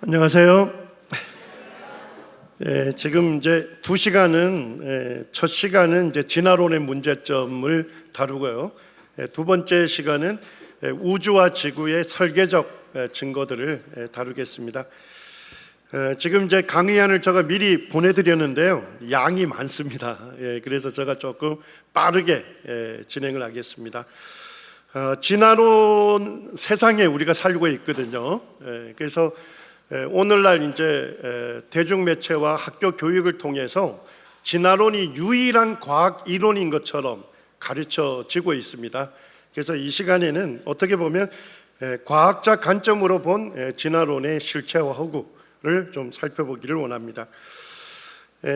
안녕하세요. 지금 이제 2시간은 첫 시간은 이제 진화론의 문제점을 다루고요. 두 번째 시간은 우주와 지구의 설계적 증거들을 다루겠습니다. 지금 이제 강의안을 제가 미리 보내드렸는데요. 양이 많습니다. 그래서 제가 조금 빠르게 진행을 하겠습니다. 진화론 세상에 우리가 살고 있거든요. 그래서 오늘날 이제 대중매체와 학교 교육을 통해서 진화론이 유일한 과학 이론인 것처럼 가르쳐지고 있습니다. 그래서 이 시간에는 어떻게 보면 과학자 관점으로 본 진화론의 실체와 허구를 좀 살펴보기를 원합니다.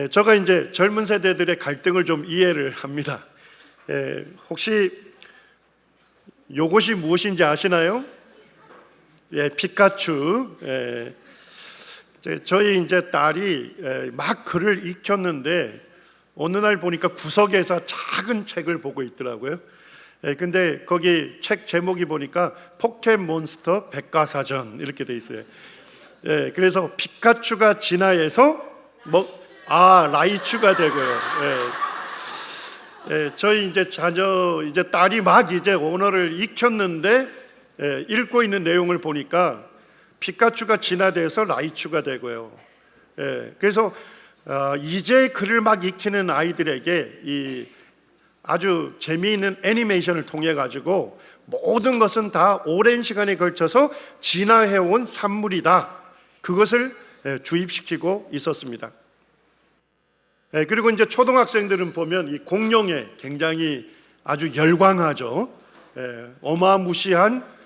제가 이제 젊은 세대들의 갈등을 좀 이해를 합니다. 혹시 요것이 무엇인지 아시나요? 피카츄. 저희 이제 딸이 막 글을 익혔는데 어느 날 보니까 구석에서 작은 책을 보고 있더라고요. 근데 거기 책 제목이 보니까 포켓몬스터 백과사전 이렇게 돼 있어요. 그래서 피카츄가 진화해서 라이츄가 되고요. 저희 이제 자녀 이제 딸이 막 이제 언어를 익혔는데 읽고 있는 내용을 보니까 피카츄가 진화돼서 라이츄가 되고요. 그래서 이제 글을 막 익히는 아이들에게 이 아주 재미있는 애니메이션을 통해 가지고 모든 것은 다 오랜 시간에 걸쳐서 진화해온 산물이다. 그것을 주입시키고 있었습니다. 그리고 이제 초등학생들은 보면 이 공룡에 굉장히 아주 열광하죠. 어마무시한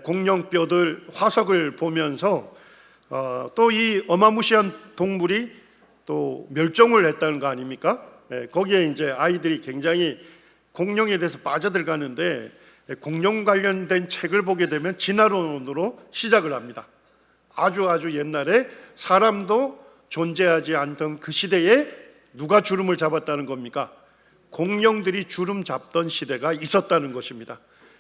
공룡뼈들 화석을 보면서 또 이 어마무시한 동물이 또 멸종을 했다는 거 아닙니까? 거기에 이제 아이들이 굉장히 공룡에 대해서 빠져들가는데 공룡 관련된 책을 보게 되면 진화론으로 시작을 합니다. 아주 옛날에 사람도 존재하지 않던 그 시대에 누가 주름을 잡았다는 겁니까? 공룡들이 주름 잡던 시대가 있었다는 것입니다.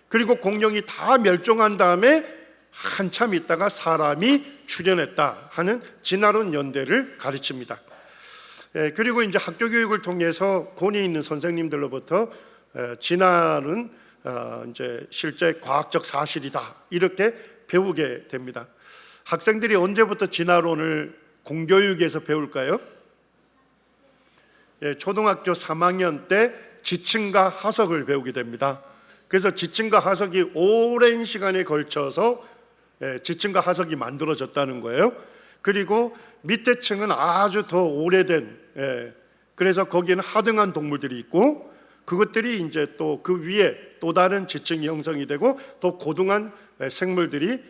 그리고 공룡이 다 멸종한 다음에 한참 있다가 사람이 출현했다 하는 진화론 연대를 가르칩니다. 그리고 이제 학교 교육을 통해서 권위 있는 선생님들로부터 진화는 이제 실제 과학적 사실이다 이렇게 배우게 됩니다. 학생들이 언제부터 진화론을 공교육에서 배울까요? 초등학교 3학년 때 지층과 하석을 배우게 됩니다. 그래서 지층과 하석이 오랜 시간에 걸쳐서 지층과 하석이 만들어졌다는 거예요. 그리고 밑에 층은 아주 더 오래된, 그래서 거기에는 하등한 동물들이 있고 그것들이 이제 또 그 위에 또 다른 지층이 형성이 되고 더 고등한 생물들이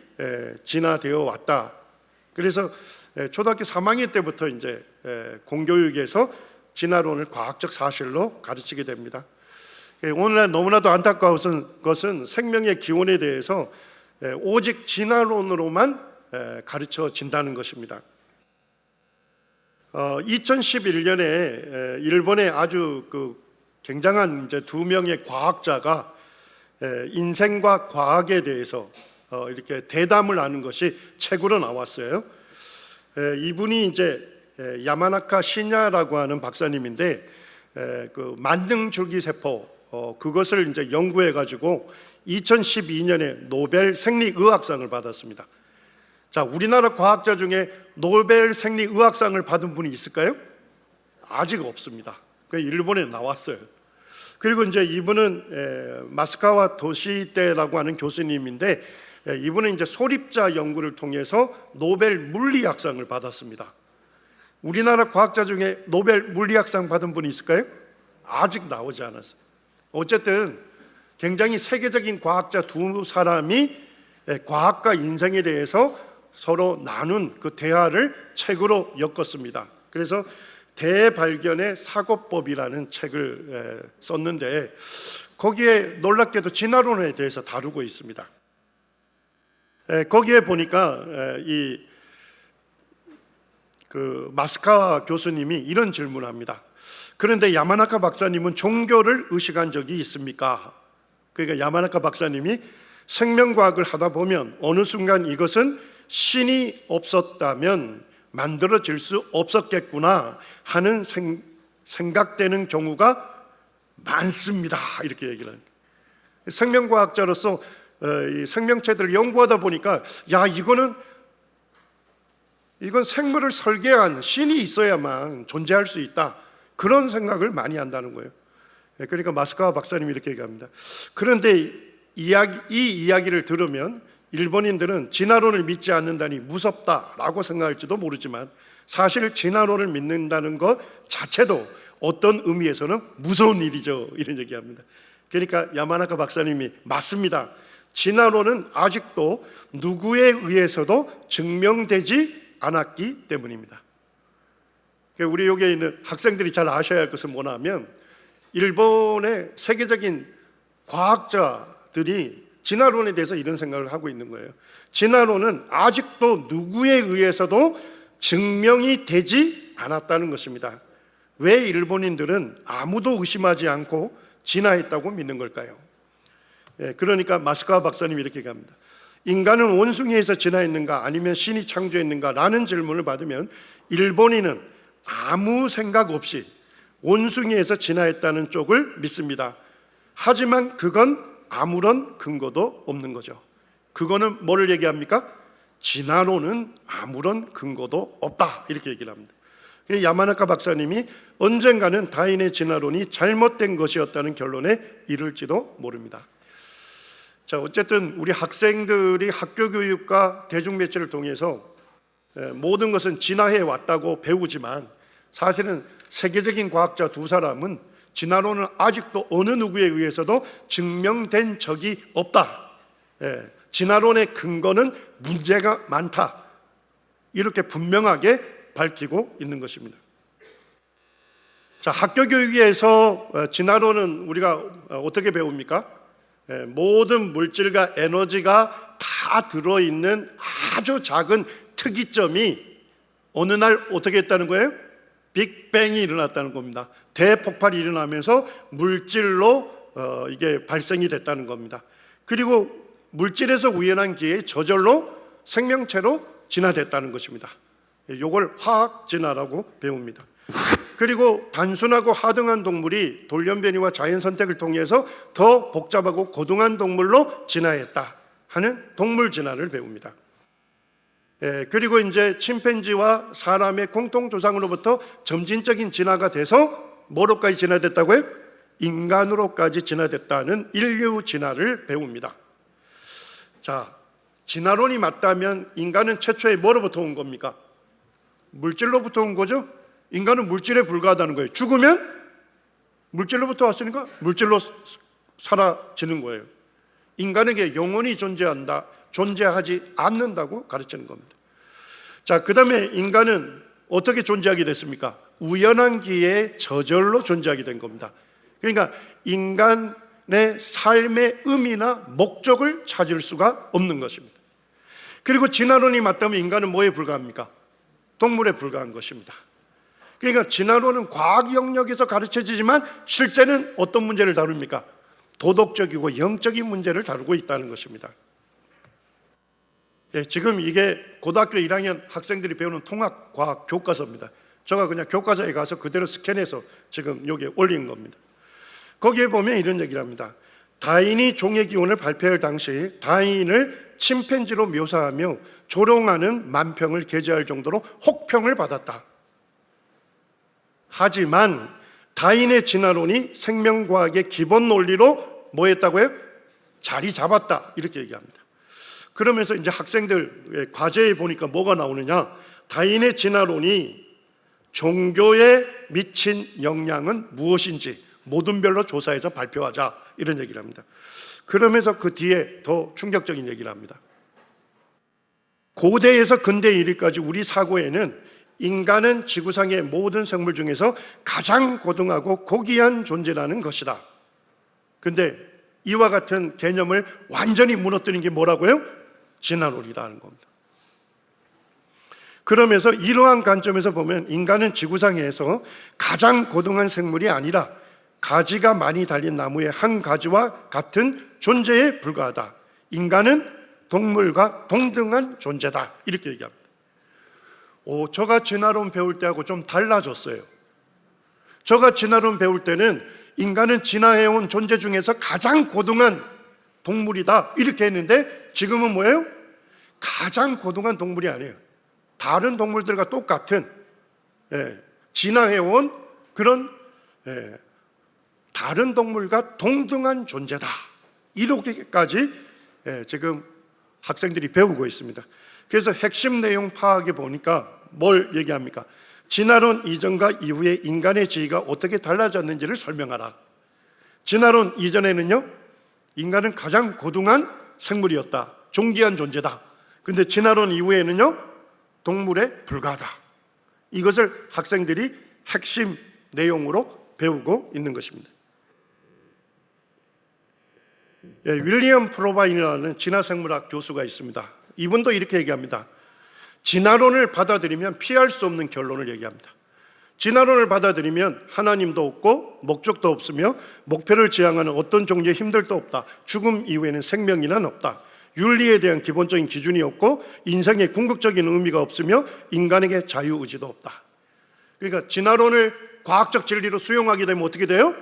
진화되어 왔다. 그래서 초등학교 3학년 때부터 이제 공교육에서 진화론을 과학적 사실로 가르치게 됩니다. 오늘날 너무나도 안타까운 것은 생명의 기원에 대해서 오직 진화론으로만 가르쳐진다는 것입니다. 2011년에 일본의 아주 굉장한 이제 두 명의 과학자가 인생과 과학에 대해서 이렇게 대담을 하는 것이 책으로 나왔어요. 이분이 이제 야마나카 시냐라고 하는 박사님인데 그 만능 줄기세포 그것을 이제 연구해 가지고 2012년에 노벨 생리의학상을 받았습니다. 자, 우리나라 과학자 중에 노벨 생리의학상을 받은 분이 있을까요? 아직 없습니다. 일본에 나왔어요. 그리고 이제 이분은 마스카와 도시대라고 하는 교수님인데 이분은 이제 소립자 연구를 통해서 노벨 물리학상을 받았습니다. 우리나라 과학자 중에 노벨 물리학상 받은 분이 있을까요? 아직 나오지 않았어요. 어쨌든 굉장히 세계적인 과학자 두 사람이 과학과 인생에 대해서 서로 나눈 그 대화를 책으로 엮었습니다. 그래서 대발견의 사고법이라는 책을 썼는데 거기에 놀랍게도 진화론에 대해서 다루고 있습니다. 거기에 보니까 마스카 교수님이 이런 질문을 합니다. 그런데 야마나카 박사님은 종교를 의식한 적이 있습니까? 그러니까 야마나카 박사님이 생명과학을 하다 보면 어느 순간 이것은 신이 없었다면 만들어질 수 없었겠구나 하는 생각되는 경우가 많습니다. 이렇게 얘기를 합니다. 생명과학자로서 이 생명체들을 연구하다 보니까 이건 생물을 설계한 신이 있어야만 존재할 수 있다, 그런 생각을 많이 한다는 거예요. 그러니까 마스카와 박사님이 이렇게 얘기합니다. 그런데 이 이야기를 들으면 일본인들은 진화론을 믿지 않는다니 무섭다라고 생각할지도 모르지만, 사실 진화론을 믿는다는 것 자체도 어떤 의미에서는 무서운 일이죠. 이런 얘기합니다. 그러니까 야마나카 박사님이 맞습니다. 진화론은 아직도 누구에 의해서도 증명되지 않았기 때문입니다. 우리 여기에 있는 학생들이 잘 아셔야 할 것은 뭐냐면, 일본의 세계적인 과학자들이 진화론에 대해서 이런 생각을 하고 있는 거예요. 진화론은 아직도 누구에 의해서도 증명이 되지 않았다는 것입니다. 왜 일본인들은 아무도 의심하지 않고 진화했다고 믿는 걸까요? 그러니까 마스카와 박사님이 이렇게 얘기합니다. 인간은 원숭이에서 진화했는가 아니면 신이 창조했는가 라는 질문을 받으면 일본인은 아무 생각 없이 원숭이에서 진화했다는 쪽을 믿습니다. 하지만 그건 아무런 근거도 없는 거죠. 그거는 뭐를 얘기합니까? 진화론은 아무런 근거도 없다, 이렇게 얘기를 합니다. 야마나카 박사님이 언젠가는 다윈의 진화론이 잘못된 것이었다는 결론에 이를지도 모릅니다. 자, 어쨌든 우리 학생들이 학교 교육과 대중매체를 통해서 모든 것은 진화해 왔다고 배우지만, 사실은 세계적인 과학자 두 사람은 진화론은 아직도 어느 누구에 의해서도 증명된 적이 없다, 진화론의 근거는 문제가 많다, 이렇게 분명하게 밝히고 있는 것입니다. 자, 학교 교육에서 진화론은 우리가 어떻게 배웁니까? 모든 물질과 에너지가 다 들어있는 아주 작은 특이점이 어느 날 어떻게 했다는 거예요? 빅뱅이 일어났다는 겁니다. 대폭발이 일어나면서 물질로 이게 발생이 됐다는 겁니다. 그리고 물질에서 우연한 기회에 저절로 생명체로 진화됐다는 것입니다. 이걸 화학 진화라고 배웁니다. 그리고 단순하고 하등한 동물이 돌연변이와 자연 선택을 통해서 더 복잡하고 고등한 동물로 진화했다 하는 동물 진화를 배웁니다. 그리고 이제 침팬지와 사람의 공통 조상으로부터 점진적인 진화가 돼서 뭐로까지 진화됐다고요? 인간으로까지 진화됐다는 인류 진화를 배웁니다. 자, 진화론이 맞다면 인간은 최초에 뭐로부터 온 겁니까? 물질로부터 온 거죠. 인간은 물질에 불과하다는 거예요. 죽으면 물질로부터 왔으니까 물질로 사라지는 거예요. 인간에게 영원히 존재하지 않는다고 가르치는 겁니다. 자, 그 다음에 인간은 어떻게 존재하게 됐습니까? 우연한 기회에 저절로 존재하게 된 겁니다. 그러니까 인간의 삶의 의미나 목적을 찾을 수가 없는 것입니다. 그리고 진화론이 맞다면 인간은 뭐에 불과합니까? 동물에 불과한 것입니다. 그러니까 진화론은 과학 영역에서 가르쳐지지만 실제는 어떤 문제를 다룹니까? 도덕적이고 영적인 문제를 다루고 있다는 것입니다. 지금 이게 고등학교 1학년 학생들이 배우는 통합과학 교과서입니다. 제가 그냥 교과서에 가서 그대로 스캔해서 지금 여기에 올린 겁니다. 거기에 보면 이런 얘기를 합니다. 다윈이 종의 기원을 발표할 당시 다윈을 침팬지로 묘사하며 조롱하는 만평을 게재할 정도로 혹평을 받았다. 하지만 다윈의 진화론이 생명과학의 기본 논리로 뭐 했다고요? 자리 잡았다, 이렇게 얘기합니다. 그러면서 이제 학생들 과제에 보니까 뭐가 나오느냐, 다윈의 진화론이 종교에 미친 영향은 무엇인지 모든 별로 조사해서 발표하자, 이런 얘기를 합니다. 그러면서 그 뒤에 더 충격적인 얘기를 합니다. 고대에서 근대에 이르기까지 우리 사고에는 인간은 지구상의 모든 생물 중에서 가장 고등하고 고귀한 존재라는 것이다. 근데 이와 같은 개념을 완전히 무너뜨린 게 뭐라고요? 진화론이다 하는 겁니다. 그러면서 이러한 관점에서 보면 인간은 지구상에서 가장 고등한 생물이 아니라 가지가 많이 달린 나무의 한 가지와 같은 존재에 불과하다. 인간은 동물과 동등한 존재다 이렇게 얘기합니다. 저가 진화론 배울 때하고 좀 달라졌어요. 저가 진화론 배울 때는 인간은 진화해온 존재 중에서 가장 고등한 동물이다 이렇게 했는데, 지금은 뭐예요? 가장 고등한 동물이 아니에요. 다른 동물들과 똑같은 진화해온 그런 다른 동물과 동등한 존재다 이렇게까지 지금 학생들이 배우고 있습니다. 그래서 핵심 내용 파악해 보니까 뭘 얘기합니까? 진화론 이전과 이후에 인간의 지위가 어떻게 달라졌는지를 설명하라. 진화론 이전에는요, 인간은 가장 고등한 생물이었다, 존귀한 존재다. 근데 진화론 이후에는요, 동물에 불과하다. 이것을 학생들이 핵심 내용으로 배우고 있는 것입니다. 윌리엄 프로바인이라는 진화생물학 교수가 있습니다. 이분도 이렇게 얘기합니다. 진화론을 받아들이면 피할 수 없는 결론을 얘기합니다. 진화론을 받아들이면 하나님도 없고 목적도 없으며 목표를 지향하는 어떤 종류의 힘들도 없다. 죽음 이후에는 생명이란 없다. 윤리에 대한 기본적인 기준이 없고 인생의 궁극적인 의미가 없으며 인간에게 자유의지도 없다. 그러니까 진화론을 과학적 진리로 수용하게 되면 어떻게 돼요?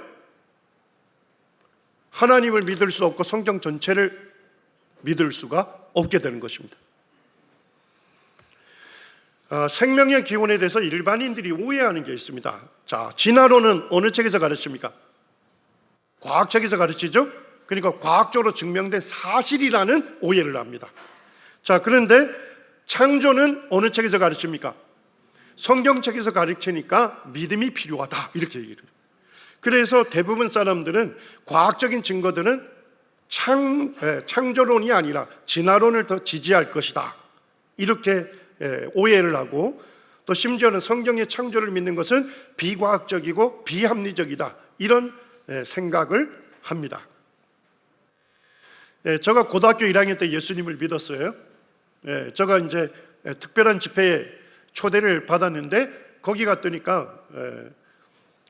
하나님을 믿을 수 없고 성경 전체를 믿을 수가 없게 되는 것입니다. 생명의 기원에 대해서 일반인들이 오해하는 게 있습니다. 자, 진화론은 어느 책에서 가르칩니까? 과학책에서 가르치죠? 그러니까 과학적으로 증명된 사실이라는 오해를 합니다. 자, 그런데 창조는 어느 책에서 가르칩니까? 성경책에서 가르치니까 믿음이 필요하다 이렇게 얘기를 해요. 그래서 대부분 사람들은 과학적인 증거들은 창조론이 아니라 진화론을 더 지지할 것이다 이렇게 오해를 하고, 또 심지어는 성경의 창조를 믿는 것은 비과학적이고 비합리적이다 이런 생각을 합니다. 제가 고등학교 1학년 때 예수님을 믿었어요. 제가 이제 특별한 집회에 초대를 받았는데 거기 갔더니까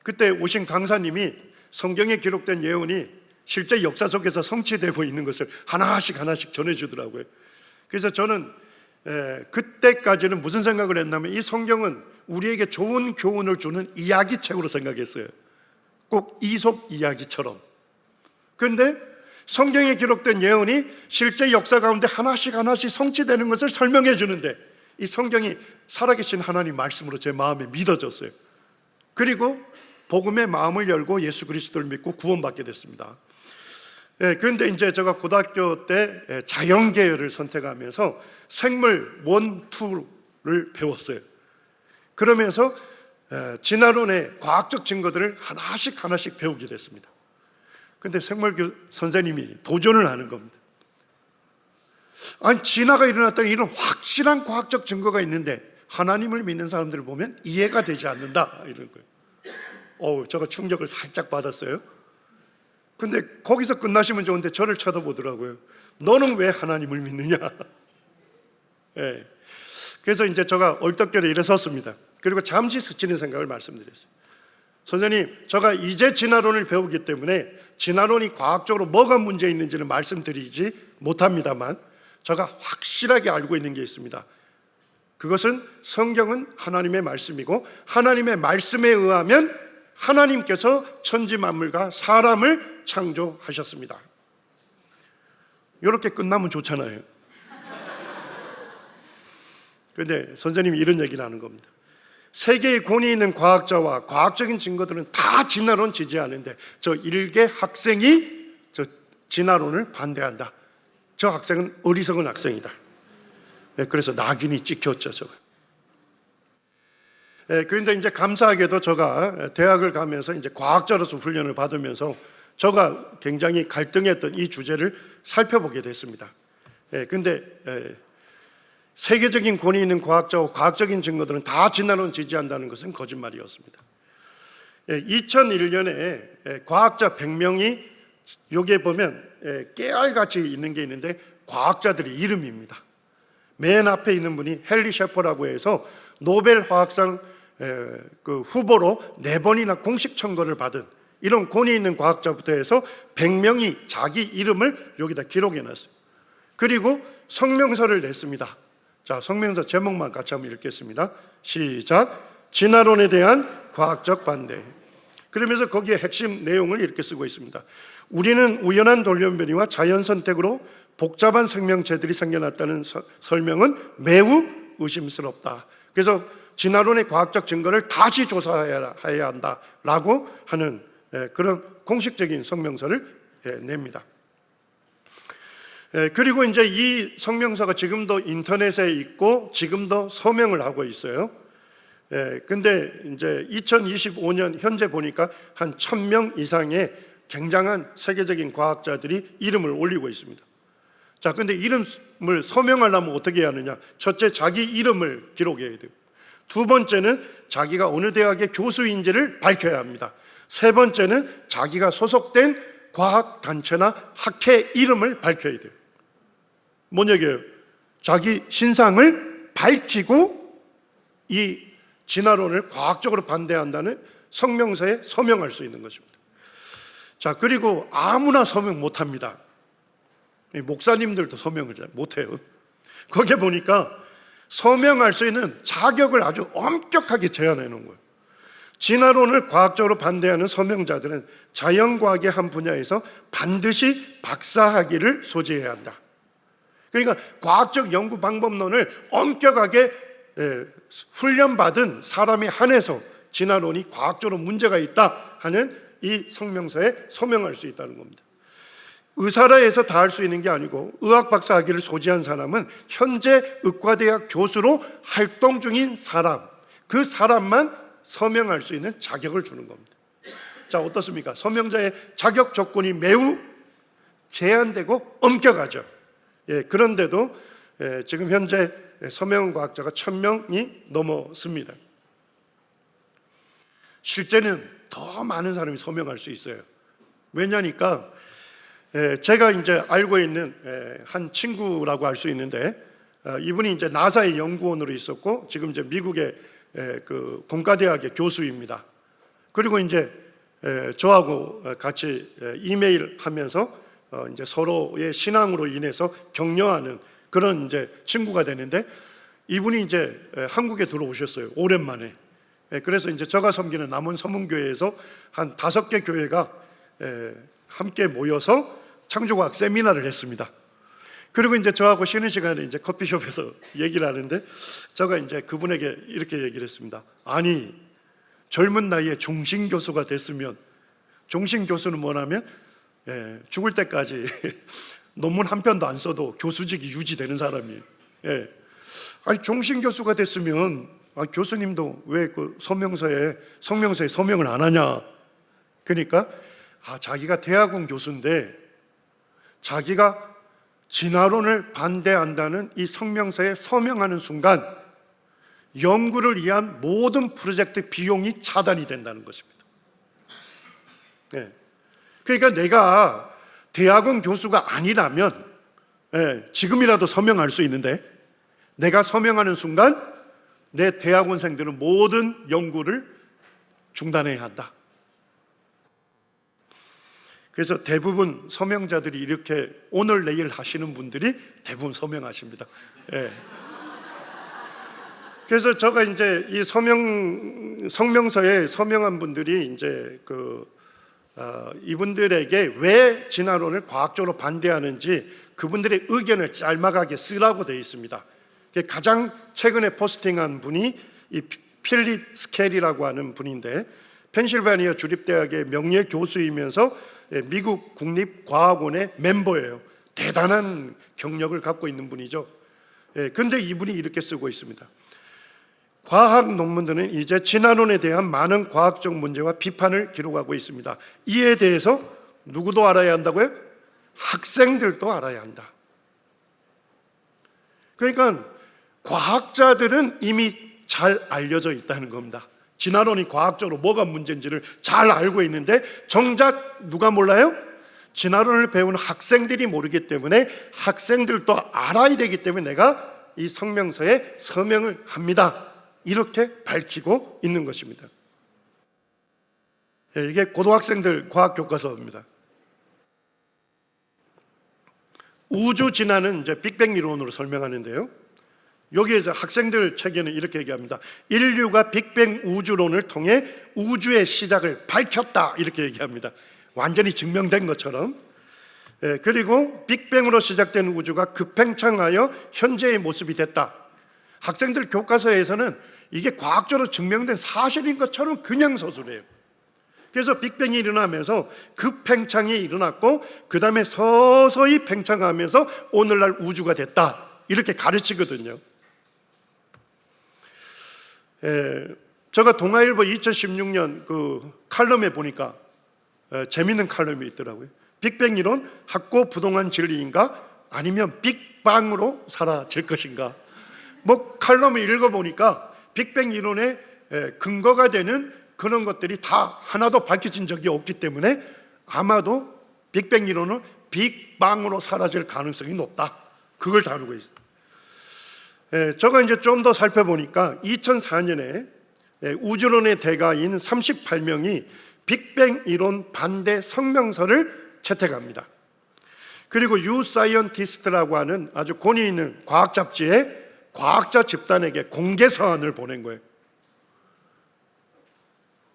그때 오신 강사님이 성경에 기록된 예언이 실제 역사 속에서 성취되고 있는 것을 하나씩 전해주더라고요. 그래서 저는 그때까지는 무슨 생각을 했냐면 이 성경은 우리에게 좋은 교훈을 주는 이야기책으로 생각했어요. 꼭 이솝 이야기처럼. 그런데 성경에 기록된 예언이 실제 역사 가운데 하나씩 성취되는 것을 설명해 주는데, 이 성경이 살아계신 하나님 말씀으로 제 마음에 믿어졌어요. 그리고 복음의 마음을 열고 예수 그리스도를 믿고 구원받게 됐습니다. 그런데 이제 제가 고등학교 때 자연계열을 선택하면서 생물 1, 2를 배웠어요. 그러면서 진화론의 과학적 증거들을 하나씩 배우게 됐습니다. 그런데 생물교 선생님이 도전을 하는 겁니다. 아니, 진화가 일어났다는 이런 확실한 과학적 증거가 있는데 하나님을 믿는 사람들을 보면 이해가 되지 않는다 이런 거예요. 제가 충격을 살짝 받았어요. 근데 거기서 끝나시면 좋은데 저를 쳐다보더라고요. 너는 왜 하나님을 믿느냐? 그래서 이제 제가 얼떨결에 일어섰습니다. 그리고 잠시 스치는 생각을 말씀드렸어요. 선생님, 제가 이제 진화론을 배우기 때문에 진화론이 과학적으로 뭐가 문제 있는지는 말씀드리지 못합니다만 제가 확실하게 알고 있는 게 있습니다. 그것은 성경은 하나님의 말씀이고 하나님의 말씀에 의하면 하나님께서 천지 만물과 사람을 창조하셨습니다. 이렇게 끝나면 좋잖아요. 그런데 선생님이 이런 얘기를 하는 겁니다. 세계에 권위 있는 과학자와 과학적인 증거들은 다 진화론 지지하는데 저 일개 학생이 저 진화론을 반대한다. 저 학생은 어리석은 학생이다. 그래서 낙인이 찍혔죠, 저가. 그런데 이제 감사하게도 제가 대학을 가면서 이제 과학자로서 훈련을 받으면서 제가 굉장히 갈등했던 이 주제를 살펴보게 됐습니다. 그런데 세계적인 권위 있는 과학자와 과학적인 증거들은 다 진화론 지지한다는 것은 거짓말이었습니다. 2001년에 과학자 100명이 여기에 보면 깨알같이 있는 게 있는데 과학자들의 이름입니다. 맨 앞에 있는 분이 헨리 셰퍼라고 해서 노벨 화학상 그 후보로 4번이나 공식 청구를 받은 이런 권위 있는 과학자부터 해서 100명이 자기 이름을 여기다 기록해 놨어요. 그리고 성명서를 냈습니다. 자, 성명서 제목만 같이 한번 읽겠습니다. 시작. 진화론에 대한 과학적 반대. 그러면서 거기에 핵심 내용을 이렇게 쓰고 있습니다. 우리는 우연한 돌연변이와 자연 선택으로 복잡한 생명체들이 생겨났다는 설명은 매우 의심스럽다. 그래서 진화론의 과학적 증거를 다시 조사해야 한다라고 하는 그런 공식적인 성명서를 냅니다. 그리고 이제 이 성명서가 지금도 인터넷에 있고 지금도 서명을 하고 있어요. 근데 이제 2025년 현재 보니까 한 1000명 이상의 굉장한 세계적인 과학자들이 이름을 올리고 있습니다. 자, 근데 이름을 서명하려면 어떻게 해야 하느냐? 첫째, 자기 이름을 기록해야 돼요. 두 번째는 자기가 어느 대학의 교수인지를 밝혀야 합니다. 세 번째는 자기가 소속된 과학단체나 학회 이름을 밝혀야 돼요. 뭔 얘기예요? 자기 신상을 밝히고 이 진화론을 과학적으로 반대한다는 성명서에 서명할 수 있는 것입니다. 자, 그리고 아무나 서명 못합니다. 목사님들도 서명을 잘 못해요. 거기에 보니까 서명할 수 있는 자격을 아주 엄격하게 제한해 놓은 거예요. 진화론을 과학적으로 반대하는 서명자들은 자연과학의 한 분야에서 반드시 박사학위를 소지해야 한다. 그러니까 과학적 연구 방법론을 엄격하게 훈련받은 사람에 한해서 진화론이 과학적으로 문제가 있다 하는 이 성명서에 서명할 수 있다는 겁니다. 의사라 해서 다 할 수 있는 게 아니고 의학 박사 학위를 소지한 사람은 현재 의과대학 교수로 활동 중인 사람, 그 사람만 서명할 수 있는 자격을 주는 겁니다. 자, 어떻습니까? 서명자의 자격 조건이 매우 제한되고 엄격하죠. 그런데도 지금 현재 서명 과학자가 1000명이 넘었습니다. 실제는 더 많은 사람이 서명할 수 있어요. 왜냐니까 제가 이제 알고 있는 한 친구라고 할 수 있는데, 이분이 이제 나사의 연구원으로 있었고 지금 이제 미국의 그 공과대학의 교수입니다. 그리고 이제 저하고 같이 이메일 하면서 이제 서로의 신앙으로 인해서 격려하는 그런 이제 친구가 되는데, 이분이 이제 한국에 들어오셨어요. 오랜만에. 그래서 이제 제가 섬기는 남원 서문교회에서 한 5개 교회가 함께 모여서 창조과학 세미나를 했습니다. 그리고 이제 저하고 쉬는 시간에 이제 커피숍에서 얘기를 하는데, 제가 이제 그분에게 이렇게 얘기를 했습니다. 아니, 젊은 나이에 종신 교수가 됐으면, 종신 교수는 뭐냐면 죽을 때까지 논문 한 편도 안 써도 교수직이 유지되는 사람이에요. 아니, 종신 교수가 됐으면 교수님도 왜 그 성명서에 서명을 안 하냐? 그러니까 자기가 대학원 교수인데 자기가 진화론을 반대한다는 이 성명서에 서명하는 순간 연구를 위한 모든 프로젝트 비용이 차단이 된다는 것입니다. 그러니까 내가 대학원 교수가 아니라면 지금이라도 서명할 수 있는데, 내가 서명하는 순간 내 대학원생들은 모든 연구를 중단해야 한다. 그래서 대부분 서명자들이 이렇게 오늘 내일 하시는 분들이 대부분 서명하십니다. 그래서 제가 이제 이 성명서에 서명한 분들이 이제 이분들에게 왜 진화론을 과학적으로 반대하는지 그분들의 의견을 짤막하게 쓰라고 되어 있습니다. 가장 최근에 포스팅한 분이 이 필립 스켈이라고 하는 분인데, 펜실베니아 주립대학의 명예 교수이면서 미국 국립과학원의 멤버예요. 대단한 경력을 갖고 있는 분이죠. 그런데 이분이 이렇게 쓰고 있습니다. 과학 논문들은 이제 진화론에 대한 많은 과학적 문제와 비판을 기록하고 있습니다. 이에 대해서 누구도 알아야 한다고요? 학생들도 알아야 한다. 그러니까 과학자들은 이미 잘 알려져 있다는 겁니다. 진화론이 과학적으로 뭐가 문제인지를 잘 알고 있는데 정작 누가 몰라요? 진화론을 배우는 학생들이 모르기 때문에 학생들도 알아야 되기 때문에 내가 이 성명서에 서명을 합니다. 이렇게 밝히고 있는 것입니다. 이게 고등학생들 과학 교과서입니다. 우주 진화는 이제 빅뱅 이론으로 설명하는데요. 여기에서 학생들 책에는 이렇게 얘기합니다. 인류가 빅뱅 우주론을 통해 우주의 시작을 밝혔다, 이렇게 얘기합니다. 완전히 증명된 것처럼. 그리고 빅뱅으로 시작된 우주가 급팽창하여 현재의 모습이 됐다. 학생들 교과서에서는 이게 과학적으로 증명된 사실인 것처럼 그냥 서술해요. 그래서 빅뱅이 일어나면서 급팽창이 일어났고 그 다음에 서서히 팽창하면서 오늘날 우주가 됐다, 이렇게 가르치거든요. 제가 동아일보 2016년 그 칼럼에 보니까 재밌는 칼럼이 있더라고요. 빅뱅 이론 학고 부동한 진리인가, 아니면 빅방으로 사라질 것인가. 뭐 칼럼을 읽어보니까 빅뱅 이론의 근거가 되는 그런 것들이 다 하나도 밝혀진 적이 없기 때문에 아마도 빅뱅 이론은 빅방으로 사라질 가능성이 높다, 그걸 다루고 있습니다. 제가 이제 좀 더 살펴보니까 2004년에 우주론의 대가인 38명이 빅뱅 이론 반대 성명서를 채택합니다. 그리고 유사이언티스트라고 하는 아주 권위 있는 과학 잡지에 과학자 집단에게 공개 서한을 보낸 거예요.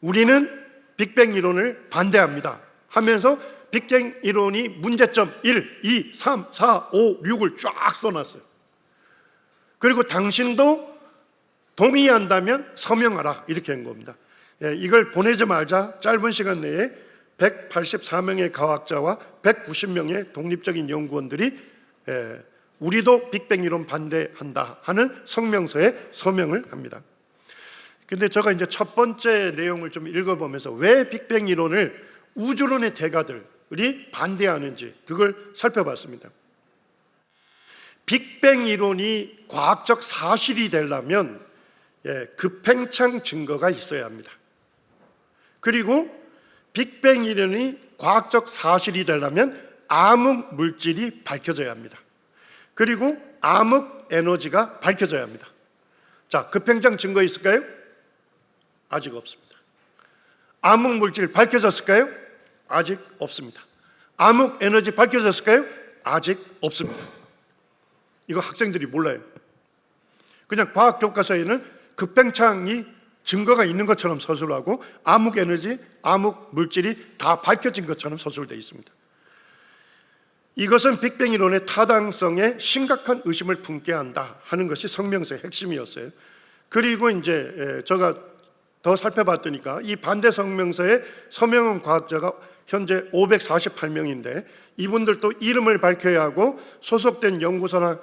우리는 빅뱅 이론을 반대합니다 하면서 빅뱅 이론이 문제점 1, 2, 3, 4, 5, 6을 쫙 써놨어요. 그리고 당신도 동의한다면 서명하라, 이렇게 한 겁니다. 이걸 보내자마자 짧은 시간 내에 184명의 과학자와 190명의 독립적인 연구원들이 우리도 빅뱅 이론 반대한다 하는 성명서에 서명을 합니다. 근데 제가 이제 첫 번째 내용을 좀 읽어보면서 왜 빅뱅 이론을 우주론의 대가들이 반대하는지 그걸 살펴봤습니다. 빅뱅 이론이 과학적 사실이 되려면 급팽창 증거가 있어야 합니다. 그리고 빅뱅 이론이 과학적 사실이 되려면 암흑 물질이 밝혀져야 합니다. 그리고 암흑 에너지가 밝혀져야 합니다. 자, 급팽창 증거 있을까요? 아직 없습니다. 암흑 물질 밝혀졌을까요? 아직 없습니다. 암흑 에너지 밝혀졌을까요? 아직 없습니다. 이거 학생들이 몰라요. 그냥 과학 교과서에는 급팽창이 증거가 있는 것처럼 서술하고 암흑 에너지, 암흑 물질이 다 밝혀진 것처럼 서술되어 있습니다. 이것은 빅뱅 이론의 타당성에 심각한 의심을 품게 한다 하는 것이 성명서의 핵심이었어요. 그리고 이제 제가 더 살펴봤더니까 이 반대 성명서에 서명한 과학자가 현재 548명인데 이분들도 이름을 밝혀야 하고 소속된 연구소나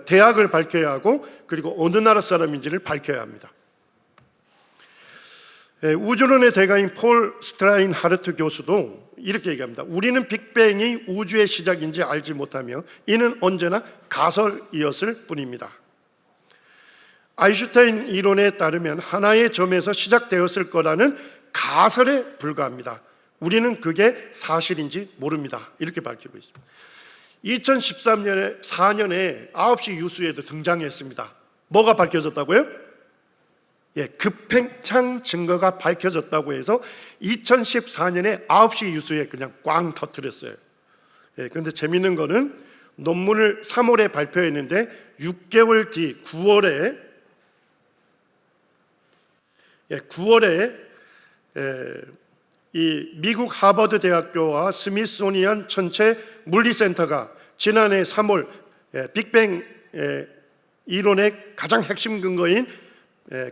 대학을 밝혀야 하고 그리고 어느 나라 사람인지를 밝혀야 합니다. 우주론의 대가인 폴 스트라인하르트 교수도 이렇게 얘기합니다. 우리는 빅뱅이 우주의 시작인지 알지 못하며 이는 언제나 가설이었을 뿐입니다. 아인슈타인 이론에 따르면 하나의 점에서 시작되었을 거라는 가설에 불과합니다. 우리는 그게 사실인지 모릅니다. 이렇게 밝히고 있습니다. 2013년에 4년에 9시 뉴스에도 등장했습니다. 뭐가 밝혀졌다고요? 급팽창 증거가 밝혀졌다고 해서 2014년에 9시 뉴스에 그냥 꽝 터뜨렸어요. 그런데 재밌는 거는 논문을 3월에 발표했는데 6개월 뒤 9월에 이 미국 하버드 대학교와 스미소니안 전체 물리센터가 지난해 3월 빅뱅 이론의 가장 핵심 근거인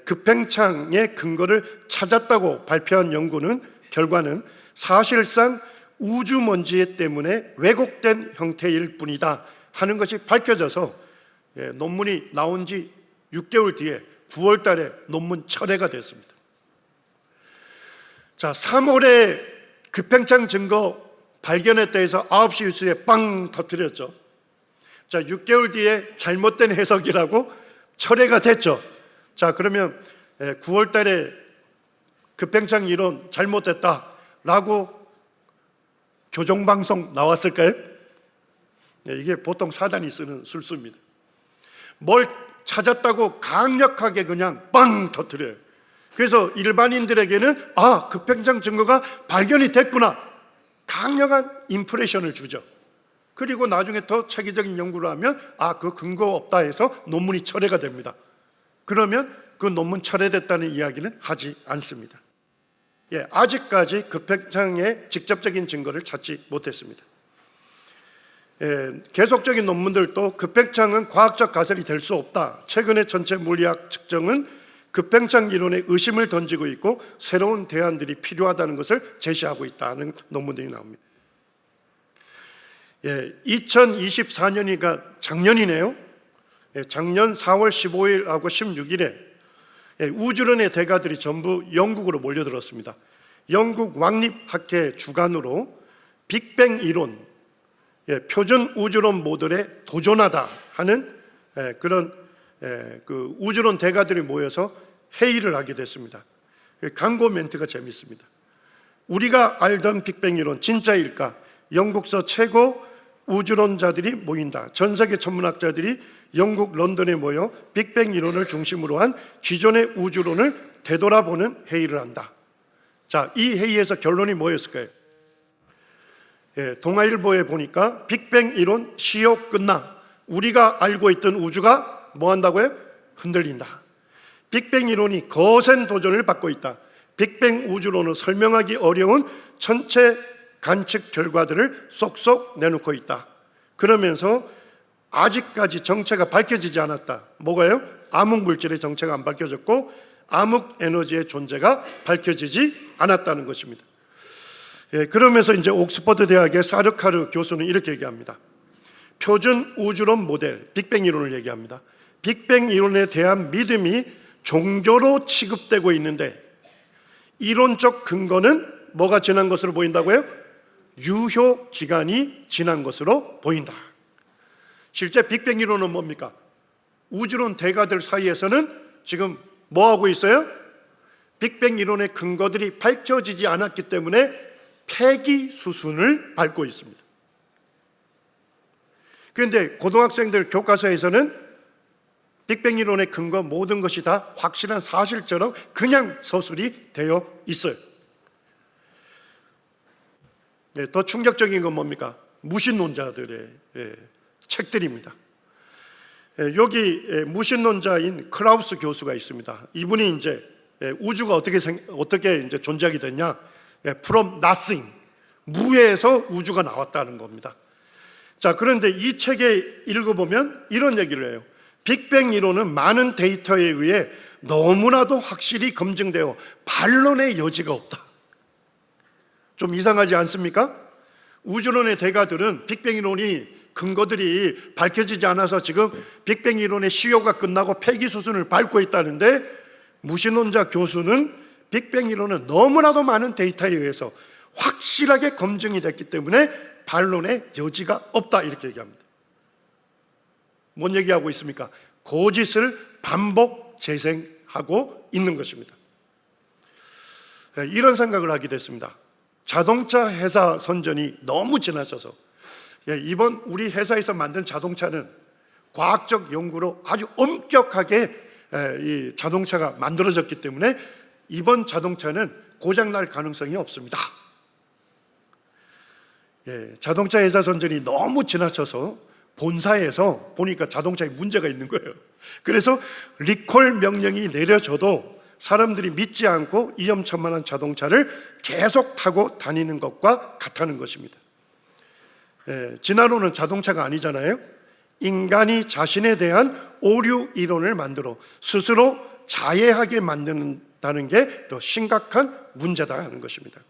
급팽창의 근거를 찾았다고 발표한 결과는 사실상 우주먼지 때문에 왜곡된 형태일 뿐이다 하는 것이 밝혀져서 논문이 나온 지 6개월 뒤에 9월 달에 논문 철회가 됐습니다. 자, 3월에 급팽창 증거 발견했다 해서 9시 뉴스에 빵 터뜨렸죠. 자, 6개월 뒤에 잘못된 해석이라고 철회가 됐죠. 자, 그러면 9월 달에 급팽창 이론 잘못됐다라고 교정방송 나왔을까요? 이게 보통 사단이 쓰는 술수입니다. 뭘 찾았다고 강력하게 그냥 빵 터뜨려요. 그래서 일반인들에게는 급팽창 증거가 발견이 됐구나, 강력한 임프레션을 주죠. 그리고 나중에 더 체계적인 연구를 하면 그 근거 없다 해서 논문이 철회가 됩니다. 그러면 그 논문 철회됐다는 이야기는 하지 않습니다. 아직까지 급팽창의 직접적인 증거를 찾지 못했습니다. 계속적인 논문들도 급팽창은 과학적 가설이 될 수 없다. 최근의 전체 물리학 측정은 급팽창 이론에 의심을 던지고 있고 새로운 대안들이 필요하다는 것을 제시하고 있다는 논문들이 나옵니다. 2024년이니까 작년이네요. 작년 4월 15일하고 16일에 우주론의 대가들이 전부 영국으로 몰려들었습니다. 영국 왕립학회 주관으로 빅뱅 이론, 표준 우주론 모델에 도전하다 하는 그런 그 우주론 대가들이 모여서 회의를 하게 됐습니다. 광고 멘트가 재밌습니다. 우리가 알던 빅뱅 이론 진짜일까? 영국서 최고 우주론자들이 모인다. 전 세계 천문학자들이 영국 런던에 모여 빅뱅 이론을 중심으로 한 기존의 우주론을 되돌아보는 회의를 한다. 자, 이 회의에서 결론이 뭐였을까요? 동아일보에 보니까 빅뱅 이론 시효 끝나. 우리가 알고 있던 우주가 뭐 한다고요? 흔들린다. 빅뱅 이론이 거센 도전을 받고 있다. 빅뱅 우주론은 설명하기 어려운 천체 관측 결과들을 쏙쏙 내놓고 있다. 그러면서 아직까지 정체가 밝혀지지 않았다. 뭐가요? 암흑물질의 정체가 안 밝혀졌고 암흑 에너지의 존재가 밝혀지지 않았다는 것입니다. 그러면서 이제 옥스퍼드 대학의 사르카르 교수는 이렇게 얘기합니다. 표준 우주론 모델, 빅뱅 이론을 얘기합니다. 빅뱅 이론에 대한 믿음이 종교로 취급되고 있는데 이론적 근거는 뭐가 지난 것으로 보인다고요? 유효 기간이 지난 것으로 보인다. 실제 빅뱅 이론은 뭡니까? 우주론 대가들 사이에서는 지금 뭐 하고 있어요? 빅뱅 이론의 근거들이 밝혀지지 않았기 때문에 폐기 수순을 밟고 있습니다. 그런데 고등학생들 교과서에서는 빅뱅 이론의 근거 모든 것이 다 확실한 사실처럼 그냥 서술이 되어 있어요. 더 충격적인 건 뭡니까? 무신론자들의 책들입니다. 여기 무신론자인 크라우스 교수가 있습니다. 이분이 이제 우주가 어떻게 이제 존재하게 됐냐? From nothing, 무에서 우주가 나왔다는 겁니다. 자, 그런데 이 책에 읽어보면 이런 얘기를 해요. 빅뱅 이론은 많은 데이터에 의해 너무나도 확실히 검증되어 반론의 여지가 없다. 좀 이상하지 않습니까? 우주론의 대가들은 빅뱅 이론이 근거들이 밝혀지지 않아서 지금 빅뱅 이론의 시효가 끝나고 폐기 수순을 밟고 있다는데 무신론자 교수는 빅뱅 이론은 너무나도 많은 데이터에 의해서 확실하게 검증이 됐기 때문에 반론의 여지가 없다 이렇게 얘기합니다. 뭔 얘기하고 있습니까? 거짓을 반복 재생하고 있는 것입니다. 이런 생각을 하게 됐습니다. 자동차 회사 선전이 너무 지나쳐서 이번 우리 회사에서 만든 자동차는 과학적 연구로 아주 엄격하게 이 자동차가 만들어졌기 때문에 이번 자동차는 고장날 가능성이 없습니다. 자동차 회사 선전이 너무 지나쳐서 본사에서 보니까 자동차에 문제가 있는 거예요. 그래서 리콜 명령이 내려져도 사람들이 믿지 않고 위험천만한 자동차를 계속 타고 다니는 것과 같다는 것입니다. 진화론은 자동차가 아니잖아요. 인간이 자신에 대한 오류 이론을 만들어 스스로 자해하게 만든다는 게 더 심각한 문제다 하는 것입니다.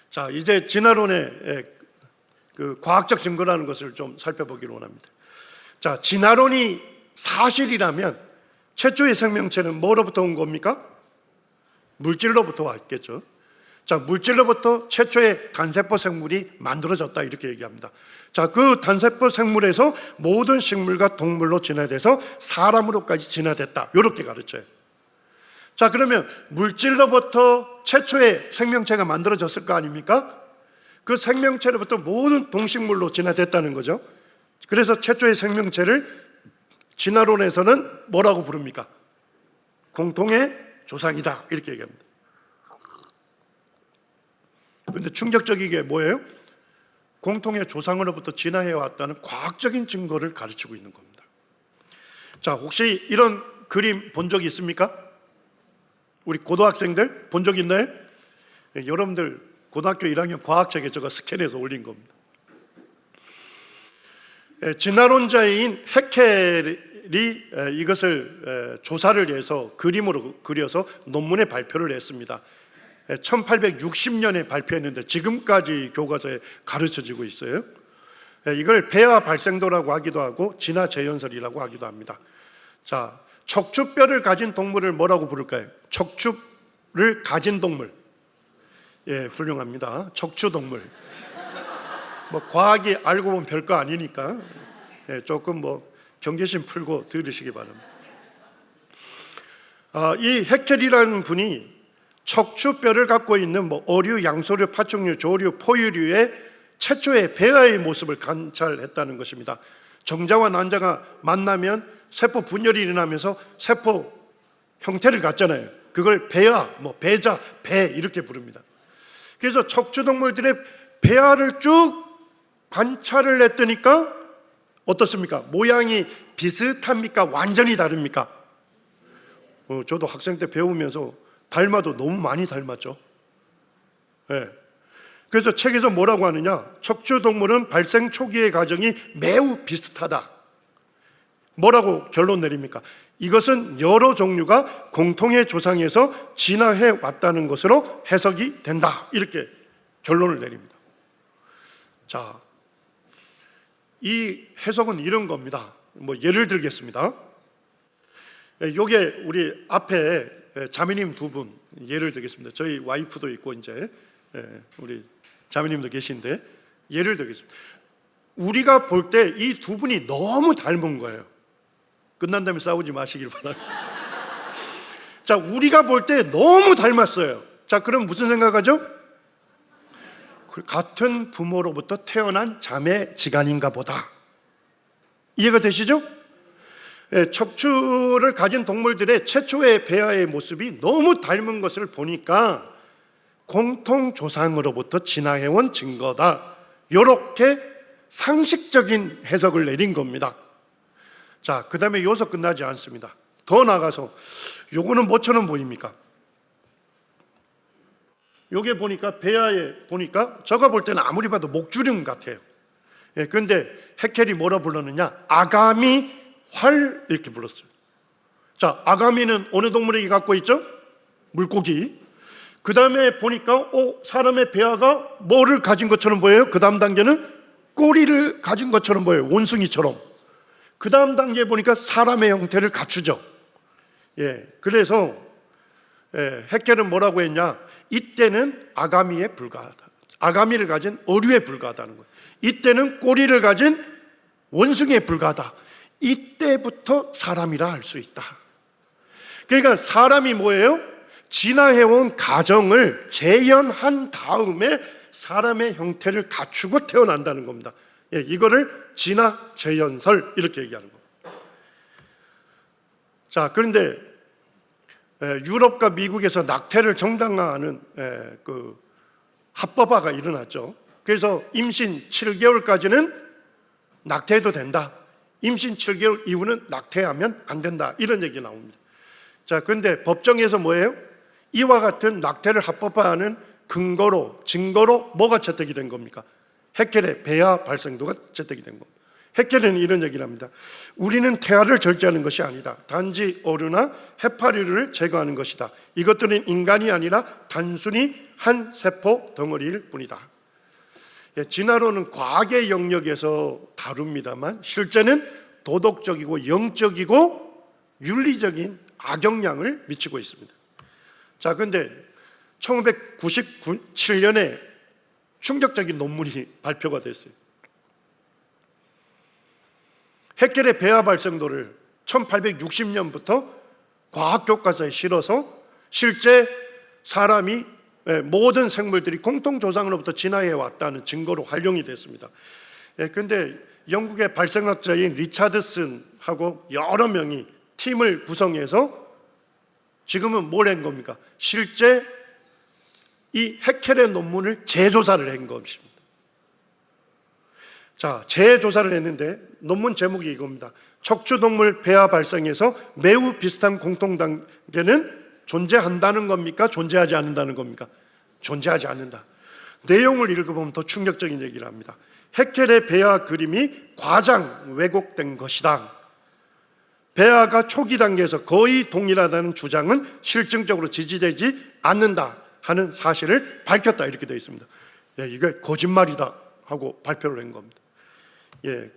자, 이제 진화론의 그 과학적 증거라는 것을 좀 살펴보기를 원합니다. 자, 진화론이 사실이라면 최초의 생명체는 뭐로부터 온 겁니까? 물질로부터 왔겠죠. 자, 물질로부터 최초의 단세포 생물이 만들어졌다 이렇게 얘기합니다. 자, 그 단세포 생물에서 모든 식물과 동물로 진화돼서 사람으로까지 진화됐다 이렇게 가르쳐요. 자, 그러면 물질로부터 최초의 생명체가 만들어졌을 거 아닙니까? 그 생명체로부터 모든 동식물로 진화됐다는 거죠. 그래서 최초의 생명체를 진화론에서는 뭐라고 부릅니까? 공통의 조상이다 이렇게 얘기합니다. 그런데 충격적인 게 뭐예요? 공통의 조상으로부터 진화해 왔다는 과학적인 증거를 가르치고 있는 겁니다. 자, 혹시 이런 그림 본 적 있습니까? 우리 고등학생들 본 적 있나요? 여러분들 고등학교 1학년 과학책에 제가 스캔해서 올린 겁니다. 진화론자인 해켈이 이것을 조사를 해서 그림으로 그려서 논문에 발표를 했습니다. 1860년에 발표했는데 지금까지 교과서에 가르쳐지고 있어요. 이걸 배아 발생도라고 하기도 하고 진화 재현설이라고 하기도 합니다. 자, 척추뼈를 가진 동물을 뭐라고 부를까요? 척추를 가진 동물. 예, 훌륭합니다. 척추동물. 뭐 과학이 알고 보면 별거 아니니까 조금 경계심 풀고 들으시기 바랍니다. 이 해켈이라는 분이 척추뼈를 갖고 있는 어류, 양서류, 파충류, 조류, 포유류의 최초의 배아의 모습을 관찰했다는 것입니다. 정자와 난자가 만나면 세포 분열이 일어나면서 세포 형태를 갖잖아요. 그걸 배아, 배자, 배 이렇게 부릅니다. 그래서 척추동물들의 배아를 쭉 관찰을 했더니까 어떻습니까? 모양이 비슷합니까? 완전히 다릅니까? 저도 학생 때 배우면서 닮아도 너무 많이 닮았죠. 네. 그래서 책에서 뭐라고 하느냐? 척추동물은 발생 초기의 과정이 매우 비슷하다. 뭐라고 결론 내립니까? 이것은 여러 종류가 공통의 조상에서 진화해 왔다는 것으로 해석이 된다. 이렇게 결론을 내립니다. 자, 이 해석은 이런 겁니다. 예를 들겠습니다. 요게 우리 앞에 자매님 두 분 예를 들겠습니다. 저희 와이프도 있고 이제 우리 자매님도 계신데 예를 들겠습니다. 우리가 볼 때 이 두 분이 너무 닮은 거예요. 끝난 다음에 싸우지 마시길 바랍니다. 자, 우리가 볼 때 너무 닮았어요. 자, 그럼 무슨 생각하죠? 같은 부모로부터 태어난 자매지간인가 보다. 이해가 되시죠? 척추를 가진 동물들의 최초의 배아의 모습이 너무 닮은 것을 보니까 공통조상으로부터 진화해온 증거다. 이렇게 상식적인 해석을 내린 겁니다. 자, 그 다음에 여기서 끝나지 않습니다. 더 나가서 요거는 뭐처럼 보입니까? 요게 보니까 배아에 보니까 제가 볼 때는 아무리 봐도 목주름 같아요. 그런데 해켈이 뭐라 불렀느냐? 아가미 활 이렇게 불렀어요. 자, 아가미는 어느 동물에게 갖고 있죠? 물고기. 그 다음에 보니까 사람의 배아가 뭐를 가진 것처럼 보여요? 그 다음 단계는 꼬리를 가진 것처럼 보여요. 원숭이처럼. 그 다음 단계에 보니까 사람의 형태를 갖추죠. 그래서 해켈은 뭐라고 했냐? 이때는 아가미에 불과하다. 아가미를 가진 어류에 불과하다는 거예요. 이때는 꼬리를 가진 원숭이에 불과하다. 이때부터 사람이라 할 수 있다. 그러니까 사람이 뭐예요? 진화해온 가정을 재현한 다음에 사람의 형태를 갖추고 태어난다는 겁니다. 이거를 진화 재현설 이렇게 얘기하는 겁니다. 자, 그런데 유럽과 미국에서 낙태를 정당화하는 그 합법화가 일어났죠. 그래서 임신 7개월까지는 낙태해도 된다. 임신 7개월 이후는 낙태하면 안 된다. 이런 얘기 나옵니다. 자, 그런데 법정에서 뭐예요? 이와 같은 낙태를 합법화하는 증거로 뭐가 채택이 된 겁니까? 해켈의 배아 발생도가 채택이 된 겁니다. 해켈은 이런 얘기를 합니다. 우리는 태아를 절제하는 것이 아니다. 단지 어류나 해파리를 제거하는 것이다. 이것들은 인간이 아니라 단순히 한 세포 덩어리일 뿐이다. 진화론은 과학의 영역에서 다룹니다만 실제는 도덕적이고 영적이고 윤리적인 악영향을 미치고 있습니다. 자, 그런데 1997년에 충격적인 논문이 발표가 됐어요. 해켈의 배아 발생도를 1860년부터 과학 교과서에 실어서 실제 사람이 모든 생물들이 공통조상으로부터 진화해 왔다는 증거로 활용이 됐습니다. 그런데 영국의 발생학자인 리차드슨하고 여러 명이 팀을 구성해서 지금은 뭘 한 겁니까? 실제 이 해켈의 논문을 재조사를 한 것입니다. 자, 재조사를 했는데 논문 제목이 이겁니다. 척추동물 폐하 발생에서 매우 비슷한 공통단계는 존재한다는 겁니까? 존재하지 않는다는 겁니까? 존재하지 않는다. 내용을 읽어보면 더 충격적인 얘기를 합니다. 해켈의 폐하 그림이 과장 왜곡된 것이다. 폐하가 초기 단계에서 거의 동일하다는 주장은 실증적으로 지지되지 않는다 하는 사실을 밝혔다, 이렇게 되어 있습니다. 예, 이게 거짓말이다 하고 발표를 한 겁니다. 예,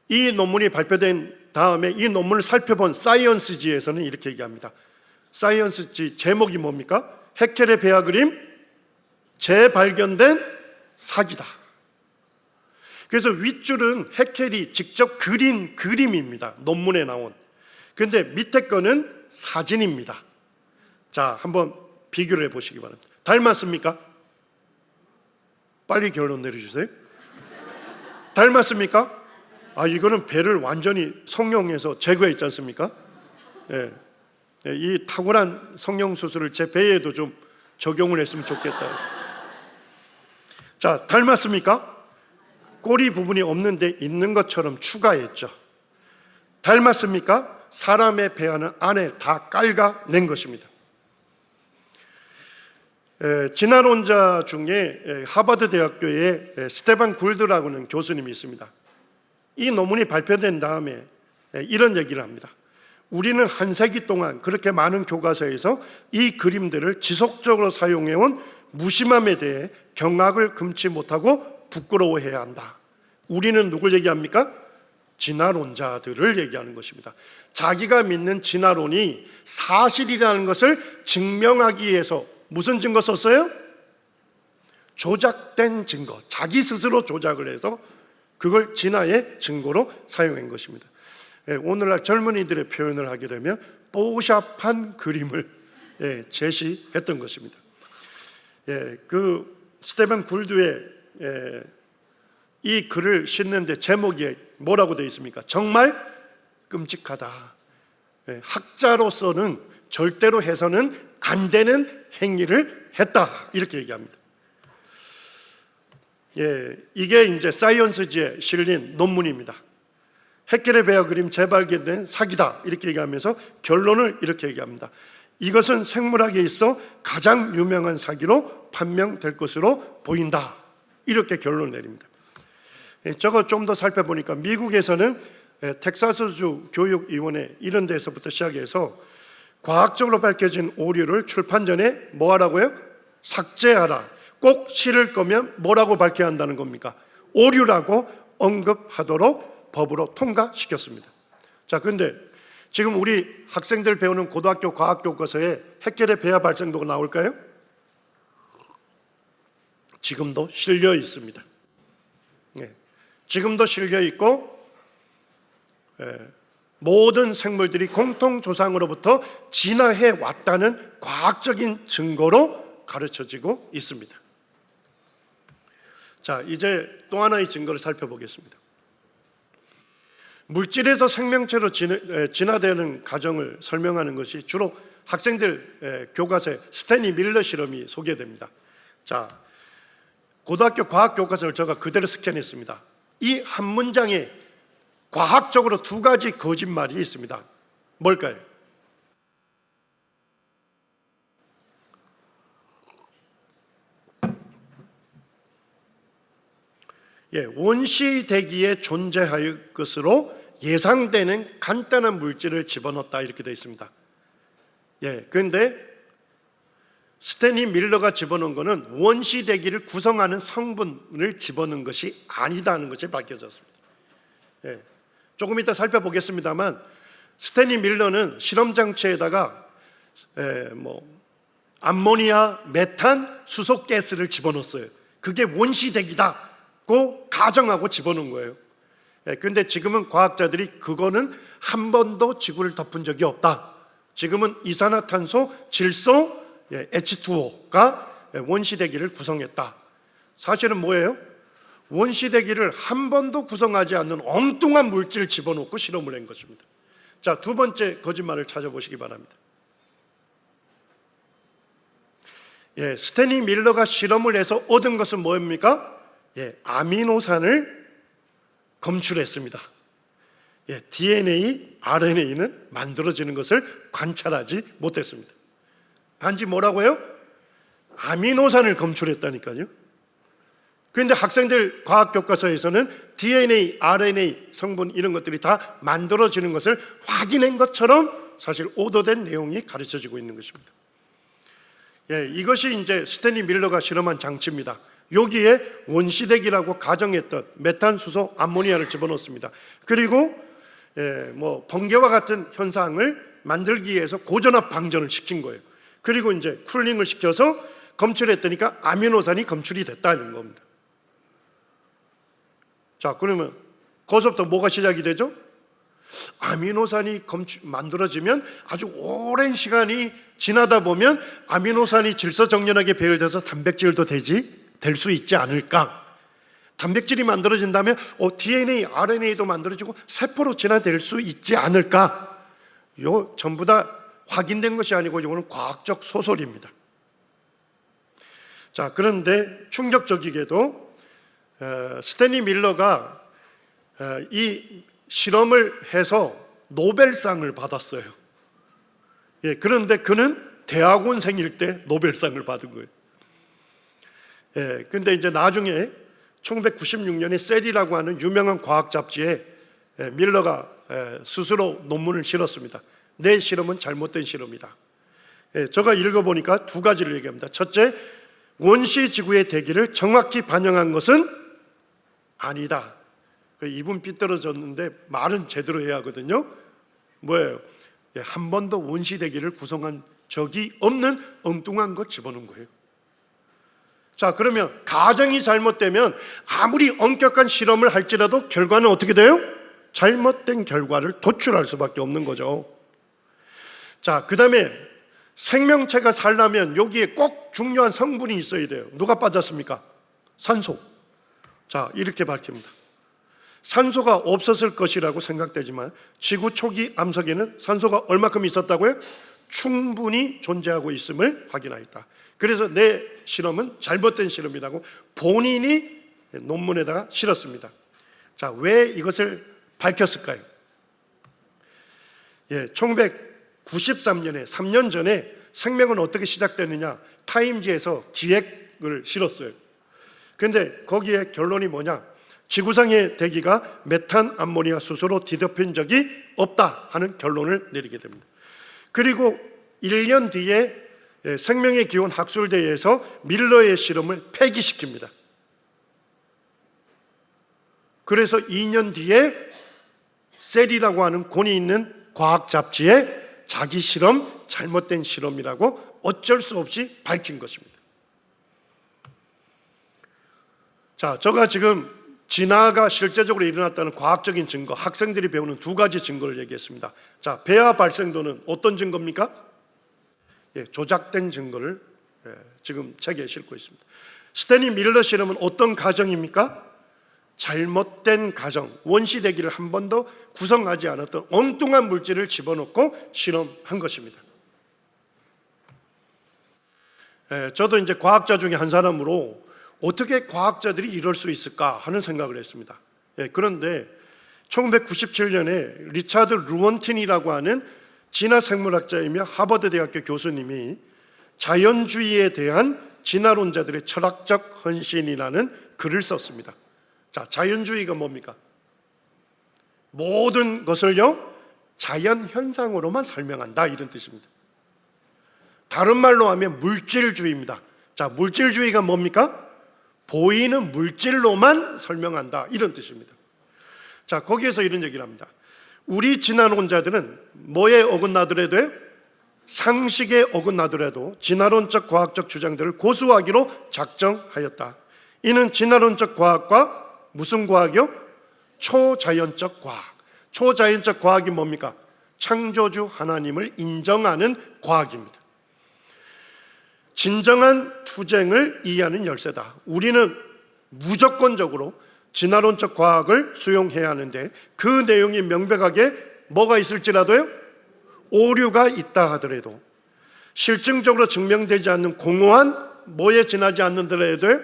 이 논문이 발표된 다음에 이 논문을 살펴본 사이언스지에서는 이렇게 얘기합니다. 사이언스지 제목이 뭡니까? 해켈의 폐하 그림 재발견된 사기다. 그래서 윗줄은 해켈이 직접 그린 그림입니다. 논문에 나온. 그런데 밑에 거는 사진입니다. 자, 한번 비교를 해보시기 바랍니다. 닮았습니까? 빨리 결론 내려주세요. 닮았습니까? 아, 이거는 배를 완전히 성형해서 제거했지 않습니까? 예. 이 탁월한 성형 수술을 제 배에도 좀 적용을 했으면 좋겠다. 자, 닮았습니까? 꼬리 부분이 없는데 있는 것처럼 추가했죠. 닮았습니까? 사람의 배아는 안에 다 깔아낸 것입니다. 진화론자 중에 하버드 대학교에 스테반 굴드라고 하는 교수님이 있습니다. 이 논문이 발표된 다음에 이런 얘기를 합니다. 우리는 한 세기 동안 그렇게 많은 교과서에서 이 그림들을 지속적으로 사용해온 무심함에 대해 경악을 금치 못하고 부끄러워해야 한다. 우리는 누굴 얘기합니까? 진화론자들을 얘기하는 것입니다. 자기가 믿는 진화론이 사실이라는 것을 증명하기 위해서 무슨 증거 썼어요? 조작된 증거, 자기 스스로 조작을 해서 그걸 진화의 증거로 사용한 것입니다. 오늘날 젊은이들의 표현을 하게 되면 뽀샵한 그림을 제시했던 것입니다. 그 스테반 굴드의 이 글을 싣는데 제목이 뭐라고 되어 있습니까? 정말 끔찍하다. 학자로서는 절대로 해서는 안 되는 행위를 했다, 이렇게 얘기합니다. 이게 이제 사이언스지에 실린 논문입니다. 해켈의 폐하 그림 재발견된 사기다, 이렇게 얘기하면서 결론을 이렇게 얘기합니다. 이것은 생물학에 있어 가장 유명한 사기로 판명될 것으로 보인다, 이렇게 결론을 내립니다. 저거 좀 더 살펴보니까 미국에서는 텍사스주 교육위원회 이런 데서부터 시작해서 과학적으로 밝혀진 오류를 출판 전에 뭐 하라고요? 삭제하라. 꼭 실을 거면 뭐라고 밝혀야 한다는 겁니까? 오류라고 언급하도록 법으로 통과시켰습니다. 자, 그런데 지금 우리 학생들 배우는 고등학교 과학 교과서에 해켈의 폐하 발생도가 나올까요? 지금도 실려 있습니다. 지금도 실려 있고, 모든 생물들이 공통 조상으로부터 진화해 왔다는 과학적인 증거로 가르쳐지고 있습니다. 자, 이제 또 하나의 증거를 살펴보겠습니다. 물질에서 생명체로 진화되는 과정을 설명하는 것이 주로 학생들 교과서에 스탠리 밀러 실험이 소개됩니다. 자, 고등학교 과학 교과서를 제가 그대로 스캔했습니다. 이 한 문장에 과학적으로 두 가지 거짓말이 있습니다. 뭘까요? 원시 대기에 존재할 것으로 예상되는 간단한 물질을 집어넣었다, 이렇게 되어 있습니다. 그런데 스탠리 밀러가 집어넣은 것은 원시 대기를 구성하는 성분을 집어넣은 것이 아니다는 것이 밝혀졌습니다. 조금 이따 살펴보겠습니다만 스탠리 밀러는 실험 장치에다가 암모니아, 메탄, 수소가스를 집어넣었어요. 그게 원시 대기다고 가정하고 집어넣은 거예요. 그런데 지금은 과학자들이 그거는 한 번도 지구를 덮은 적이 없다. 지금은 이산화탄소, 질소, H2O가 원시대기를 구성했다. 사실은 뭐예요? 원시대기를 한 번도 구성하지 않는 엉뚱한 물질을 집어넣고 실험을 한 것입니다. 자, 두 번째 거짓말을 찾아보시기 바랍니다. 스탠리 밀러가 실험을 해서 얻은 것은 뭡니까? 아미노산을 검출했습니다. DNA, RNA는 만들어지는 것을 관찰하지 못했습니다. 단지 뭐라고요? 아미노산을 검출했다니까요. 그런데 학생들 과학 교과서에서는 DNA, RNA 성분 이런 것들이 다 만들어지는 것을 확인한 것처럼 사실 오도된 내용이 가르쳐지고 있는 것입니다. 이것이 이제 스탠리 밀러가 실험한 장치입니다. 여기에 원시대기라고 가정했던 메탄수소 암모니아를 집어넣습니다. 그리고 번개와 같은 현상을 만들기 위해서 고전압 방전을 시킨 거예요. 그리고 이제 쿨링을 시켜서 검출했더니까 아미노산이 검출이 됐다는 겁니다. 자, 그러면 거기서부터 뭐가 시작이 되죠? 아미노산이 만들어지면 아주 오랜 시간이 지나다 보면 아미노산이 질서정연하게 배열돼서 단백질도 될 수 있지 않을까? 단백질이 만들어진다면 DNA, RNA도 만들어지고 세포로 진화될 수 있지 않을까? 요 전부 다 확인된 것이 아니고 이거는 과학적 소설입니다. 자, 그런데 충격적이게도 스탠리 밀러가 이 실험을 해서 노벨상을 받았어요. 그런데 그는 대학원생일 때 노벨상을 받은 거예요. 근데 이제 나중에 1996년에 셀이라고 하는 유명한 과학 잡지에 밀러가 스스로 논문을 실었습니다. 내 실험은 잘못된 실험이다. 제가 읽어보니까 두 가지를 얘기합니다. 첫째, 원시 지구의 대기를 정확히 반영한 것은 아니다. 입은 삐뚤어졌는데 말은 제대로 해야 하거든요. 뭐예요? 한 번도 원시 대기를 구성한 적이 없는 엉뚱한 것 집어넣은 거예요. 자, 그러면 가정이 잘못되면 아무리 엄격한 실험을 할지라도 결과는 어떻게 돼요? 잘못된 결과를 도출할 수밖에 없는 거죠. 자, 그 다음에 생명체가 살려면 여기에 꼭 중요한 성분이 있어야 돼요. 누가 빠졌습니까? 산소. 자, 이렇게 밝힙니다. 산소가 없었을 것이라고 생각되지만 지구 초기 암석에는 산소가 얼마큼 있었다고요? 충분히 존재하고 있음을 확인하였다. 그래서 내 실험은 잘못된 실험이라고 본인이 논문에다가 실었습니다. 자, 왜 이것을 밝혔을까요? 1993년에 3년 전에 생명은 어떻게 시작되느냐 타임지에서 기획을 실었어요. 그런데 거기에 결론이 뭐냐? 지구상의 대기가 메탄 암모니아 수소로 뒤덮인 적이 없다 하는 결론을 내리게 됩니다. 그리고 1년 뒤에 생명의 기원 학술대회에서 밀러의 실험을 폐기시킵니다. 그래서 2년 뒤에 셀이라고 하는 권위 있는 과학 잡지에 자기 실험 잘못된 실험이라고 어쩔 수 없이 밝힌 것입니다. 자, 제가 지금 진화가 실제적으로 일어났다는 과학적인 증거, 학생들이 배우는 두 가지 증거를 얘기했습니다. 자, 배아 발생도는 어떤 증거입니까? 조작된 증거를 지금 책에 싣고 있습니다. 스탠리 밀러 실험은 어떤 가정입니까? 잘못된 가정, 원시대기를 한 번도 구성하지 않았던 엉뚱한 물질을 집어넣고 실험한 것입니다. 저도 이제 과학자 중에 한 사람으로 어떻게 과학자들이 이럴 수 있을까 하는 생각을 했습니다. 그런데 1997년에 리차드 루원틴이라고 하는 진화생물학자이며 하버드 대학교 교수님이 자연주의에 대한 진화론자들의 철학적 헌신이라는 글을 썼습니다. 자, 자연주의가 뭡니까? 모든 것을요 자연 현상으로만 설명한다 이런 뜻입니다. 다른 말로 하면 물질주의입니다. 자, 물질주의가 뭡니까? 보이는 물질로만 설명한다 이런 뜻입니다. 자, 거기에서 이런 얘기를 합니다. 우리 진화론자들은 뭐에 어긋나더라도요? 상식에 어긋나더라도 진화론적 과학적 주장들을 고수하기로 작정하였다. 이는 진화론적 과학과 무슨 과학이요? 초자연적 과학. 초자연적 과학이 뭡니까? 창조주 하나님을 인정하는 과학입니다. 진정한 투쟁을 이해하는 열쇠다. 우리는 무조건적으로 진화론적 과학을 수용해야 하는데 그 내용이 명백하게 뭐가 있을지라도요 오류가 있다 하더라도 실증적으로 증명되지 않는 공허한 뭐에 지나지 않는더라도요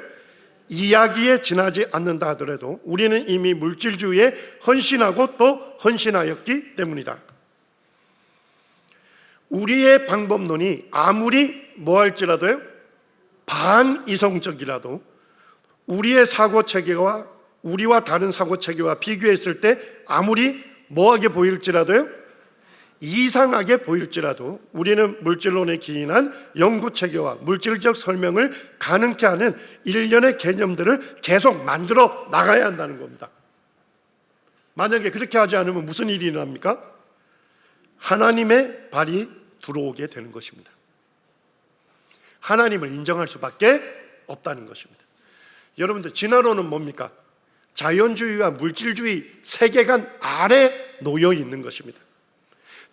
이야기에 지나지 않는다 하더라도 우리는 이미 물질주의에 헌신하고 또 헌신하였기 때문이다. 우리의 방법론이 아무리 뭐할지라도요, 반이성적이라도 우리의 사고체계와 우리와 다른 사고체계와 비교했을 때 아무리 뭐하게 보일지라도요, 이상하게 보일지라도 우리는 물질론에 기인한 연구체계와 물질적 설명을 가능케 하는 일련의 개념들을 계속 만들어 나가야 한다는 겁니다. 만약에 그렇게 하지 않으면 무슨 일이 일어납니까? 하나님의 발이 들어오게 되는 것입니다. 하나님을 인정할 수밖에 없다는 것입니다. 여러분들, 진화론은 뭡니까? 자연주의와 물질주의 세계관 아래 놓여 있는 것입니다.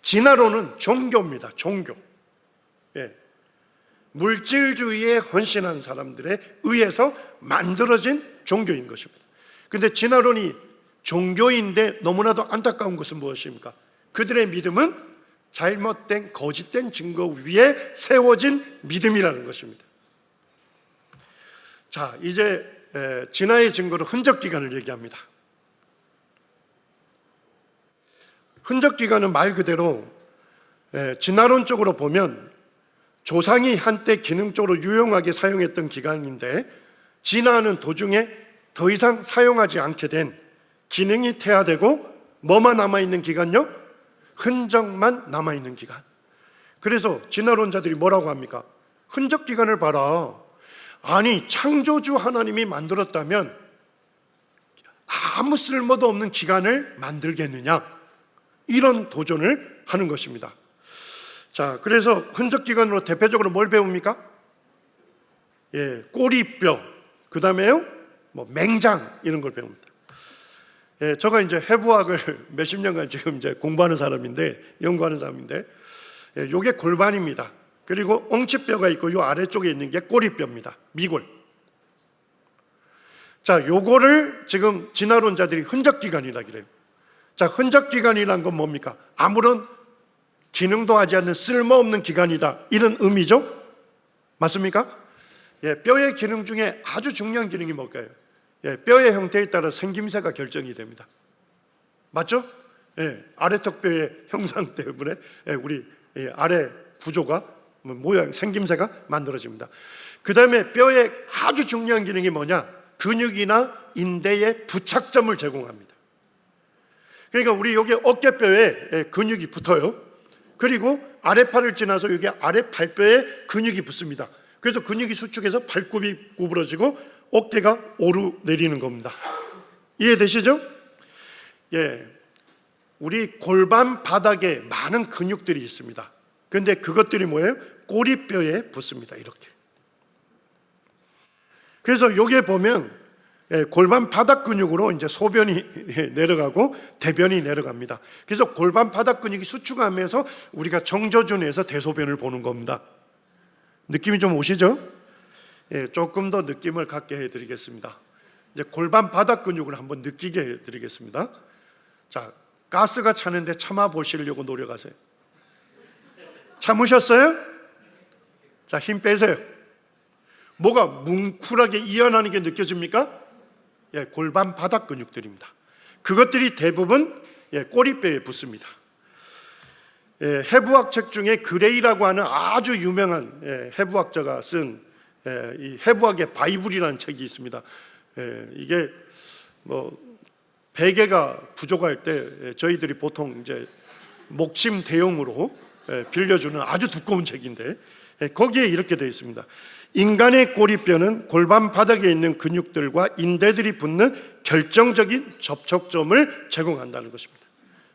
진화론은 종교입니다. 종교. 예. 물질주의에 헌신한 사람들에 의해서 만들어진 종교인 것입니다. 그런데 진화론이 종교인데 너무나도 안타까운 것은 무엇입니까? 그들의 믿음은 잘못된 거짓된 증거 위에 세워진 믿음이라는 것입니다. 자, 이제 진화의 증거로 흔적기관을 얘기합니다. 흔적기관은 말 그대로 진화론적으로 보면 조상이 한때 기능적으로 유용하게 사용했던 기관인데, 진화하는 도중에 더 이상 사용하지 않게 된, 기능이 퇴화되고 뭐만 남아있는 기관요? 흔적만 남아있는 기관. 그래서 진화론자들이 뭐라고 합니까? 흔적기관을 봐라. 아니, 창조주 하나님이 만들었다면 아무 쓸모도 없는 기관을 만들겠느냐, 이런 도전을 하는 것입니다. 자, 그래서 흔적기관으로 대표적으로 뭘 배웁니까? 예, 꼬리뼈, 그 다음에요, 맹장, 이런 걸 배웁니다. 예, 제가 이제 해부학을 몇십 년간 지금 이제 공부하는 사람인데, 연구하는 사람인데, 예, 요게 골반입니다. 그리고 엉치뼈가 있고 요 아래쪽에 있는 게 꼬리뼈입니다. 미골. 자, 요거를 지금 진화론자들이 흔적기관이라 그래요. 자, 흔적기관이란 건 뭡니까? 아무런 기능도 하지 않는 쓸모없는 기관이다, 이런 의미죠? 맞습니까? 예, 뼈의 기능 중에 아주 중요한 기능이 뭘까요? 예, 뼈의 형태에 따라 생김새가 결정이 됩니다. 맞죠? 예, 아래턱뼈의 형상 때문에 우리 아래 구조가, 모양, 생김새가 만들어집니다. 그 다음에 뼈의 아주 중요한 기능이 뭐냐? 근육이나 인대의 부착점을 제공합니다. 그러니까 우리 여기 어깨뼈에 근육이 붙어요. 그리고 아래팔을 지나서 여기 아래팔뼈에 근육이 붙습니다. 그래서 근육이 수축해서 발굽이 구부러지고 어깨가 오르내리는 겁니다. 이해되시죠? 예, 우리 골반 바닥에 많은 근육들이 있습니다. 그런데 그것들이 뭐예요? 꼬리뼈에 붙습니다. 이렇게. 그래서 여기에 보면 골반 바닥 근육으로 이제 소변이 내려가고 대변이 내려갑니다. 그래서 골반 바닥 근육이 수축하면서 우리가 정조준에서 대소변을 보는 겁니다. 느낌이 좀 오시죠? 예, 조금 더 느낌을 갖게 해드리겠습니다. 이제 골반 바닥 근육을 한번 느끼게 해드리겠습니다. 자, 가스가 차는데 참아 보시려고 노력하세요. 참으셨어요? 자, 힘 빼세요. 뭐가 뭉클하게 이완하는 게 느껴집니까? 예, 골반 바닥 근육들입니다. 그것들이 대부분 꼬리뼈에 붙습니다. 예, 해부학 책 중에 그레이라고 하는 아주 유명한 해부학자가 쓴 이 해부학의 바이블이라는 책이 있습니다. 이게 베개가 부족할 때 저희들이 보통 이제 목침 대용으로 빌려주는 아주 두꺼운 책인데, 거기에 이렇게 되어 있습니다. 인간의 꼬리뼈는 골반 바닥에 있는 근육들과 인대들이 붙는 결정적인 접촉점을 제공한다는 것입니다.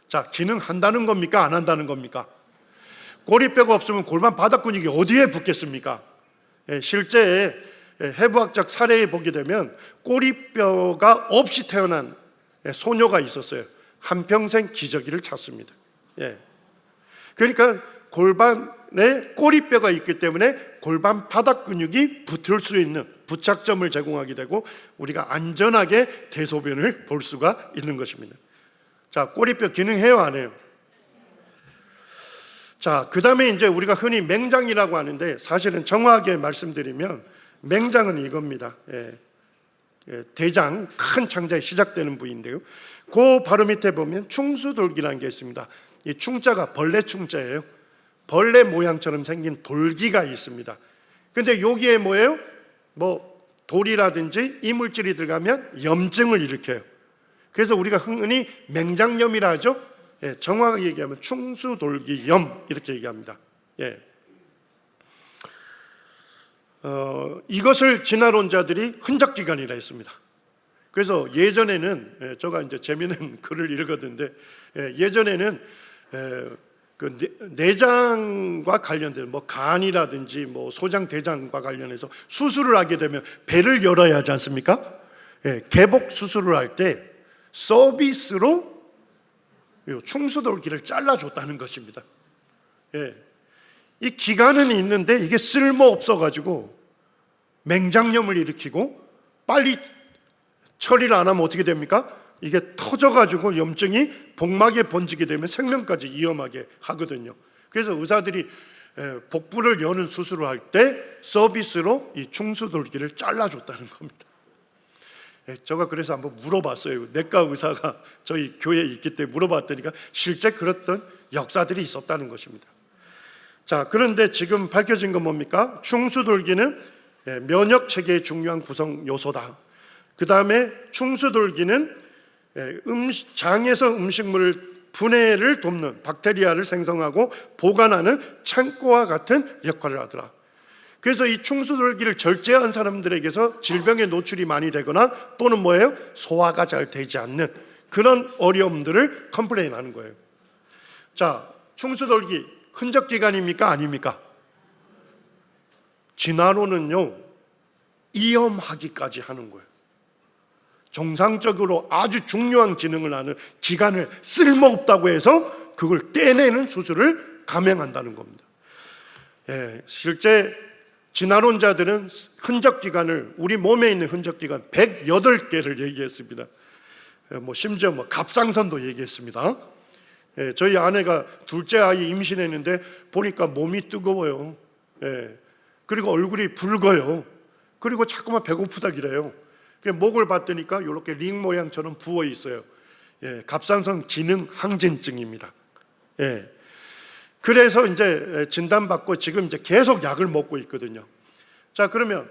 자, 기능한다는 겁니까? 안 한다는 겁니까? 꼬리뼈가 없으면 골반 바닥 근육이 어디에 붙겠습니까? 실제 해부학적 사례에 보게 되면 꼬리뼈가 없이 태어난 소녀가 있었어요. 한평생 기저귀를 찼습니다. 그러니까 골반에 꼬리뼈가 있기 때문에 골반 바닥 근육이 붙을 수 있는 부착점을 제공하게 되고 우리가 안전하게 대소변을 볼 수가 있는 것입니다. 자, 꼬리뼈 기능해요, 안 해요? 자, 그 다음에 이제 우리가 흔히 맹장이라고 하는데, 사실은 정확하게 말씀드리면 맹장은 이겁니다. 대장 큰 창자에 시작되는 부위인데요. 그 바로 밑에 보면 충수돌기라는 게 있습니다. 이 충자가 벌레 충자예요. 벌레 모양처럼 생긴 돌기가 있습니다. 근데 여기에 뭐예요? 뭐 돌이라든지 이물질이 들어가면 염증을 일으켜요. 그래서 우리가 흔히 맹장염이라 하죠. 정확하게 얘기하면 충수돌기염 이렇게 얘기합니다. 이것을 진화론자들이 흔적기관이라 했습니다. 그래서 예전에는 제가 이제 재미있는 글을 읽었는데 예전에는 그 내장과 관련된 뭐 간이라든지 뭐 소장 대장과 관련해서 수술을 하게 되면 배를 열어야 하지 않습니까? 개복 수술을 할 때 서비스로 충수돌기를 잘라줬다는 것입니다. 이 기간은 있는데 이게 쓸모 없어가지고 맹장염을 일으키고 빨리 처리를 안 하면 어떻게 됩니까? 이게 터져가지고 염증이 복막에 번지게 되면 생명까지 위험하게 하거든요. 그래서 의사들이 복부를 여는 수술을 할 때 서비스로 이 충수돌기를 잘라줬다는 겁니다. 제가 그래서 한번 물어봤어요. 내과 의사가 저희 교회에 있기 때문에 물어봤더니까 실제 그랬던 역사들이 있었다는 것입니다. 자, 그런데 지금 밝혀진 건 뭡니까? 충수돌기는 면역 체계의 중요한 구성 요소다. 그 다음에 충수돌기는 장에서 음식물 분해를 돕는 박테리아를 생성하고 보관하는 창고와 같은 역할을 하더라. 그래서 이 충수돌기를 절제한 사람들에게서 질병에 노출이 많이 되거나 또는 뭐예요? 소화가 잘 되지 않는 그런 어려움들을 컴플레인하는 거예요. 자, 충수돌기 흔적기관입니까? 아닙니까? 진화론은요, 이염하기까지 하는 거예요. 정상적으로 아주 중요한 기능을 하는 기관을 쓸모없다고 해서 그걸 떼내는 수술을 감행한다는 겁니다. 실제 진화론자들은 흔적기관을, 우리 몸에 있는 흔적기관 108개를 얘기했습니다. 심지어 갑상선도 얘기했습니다. 저희 아내가 둘째 아이 임신했는데 보니까 몸이 뜨거워요. 그리고 얼굴이 붉어요. 그리고 자꾸만 배고프다 그래요. 목을 봤더니까 이렇게 링 모양처럼 부어 있어요. 갑상선 기능 항진증입니다. 그래서 이제 진단받고 지금 이제 계속 약을 먹고 있거든요. 자, 그러면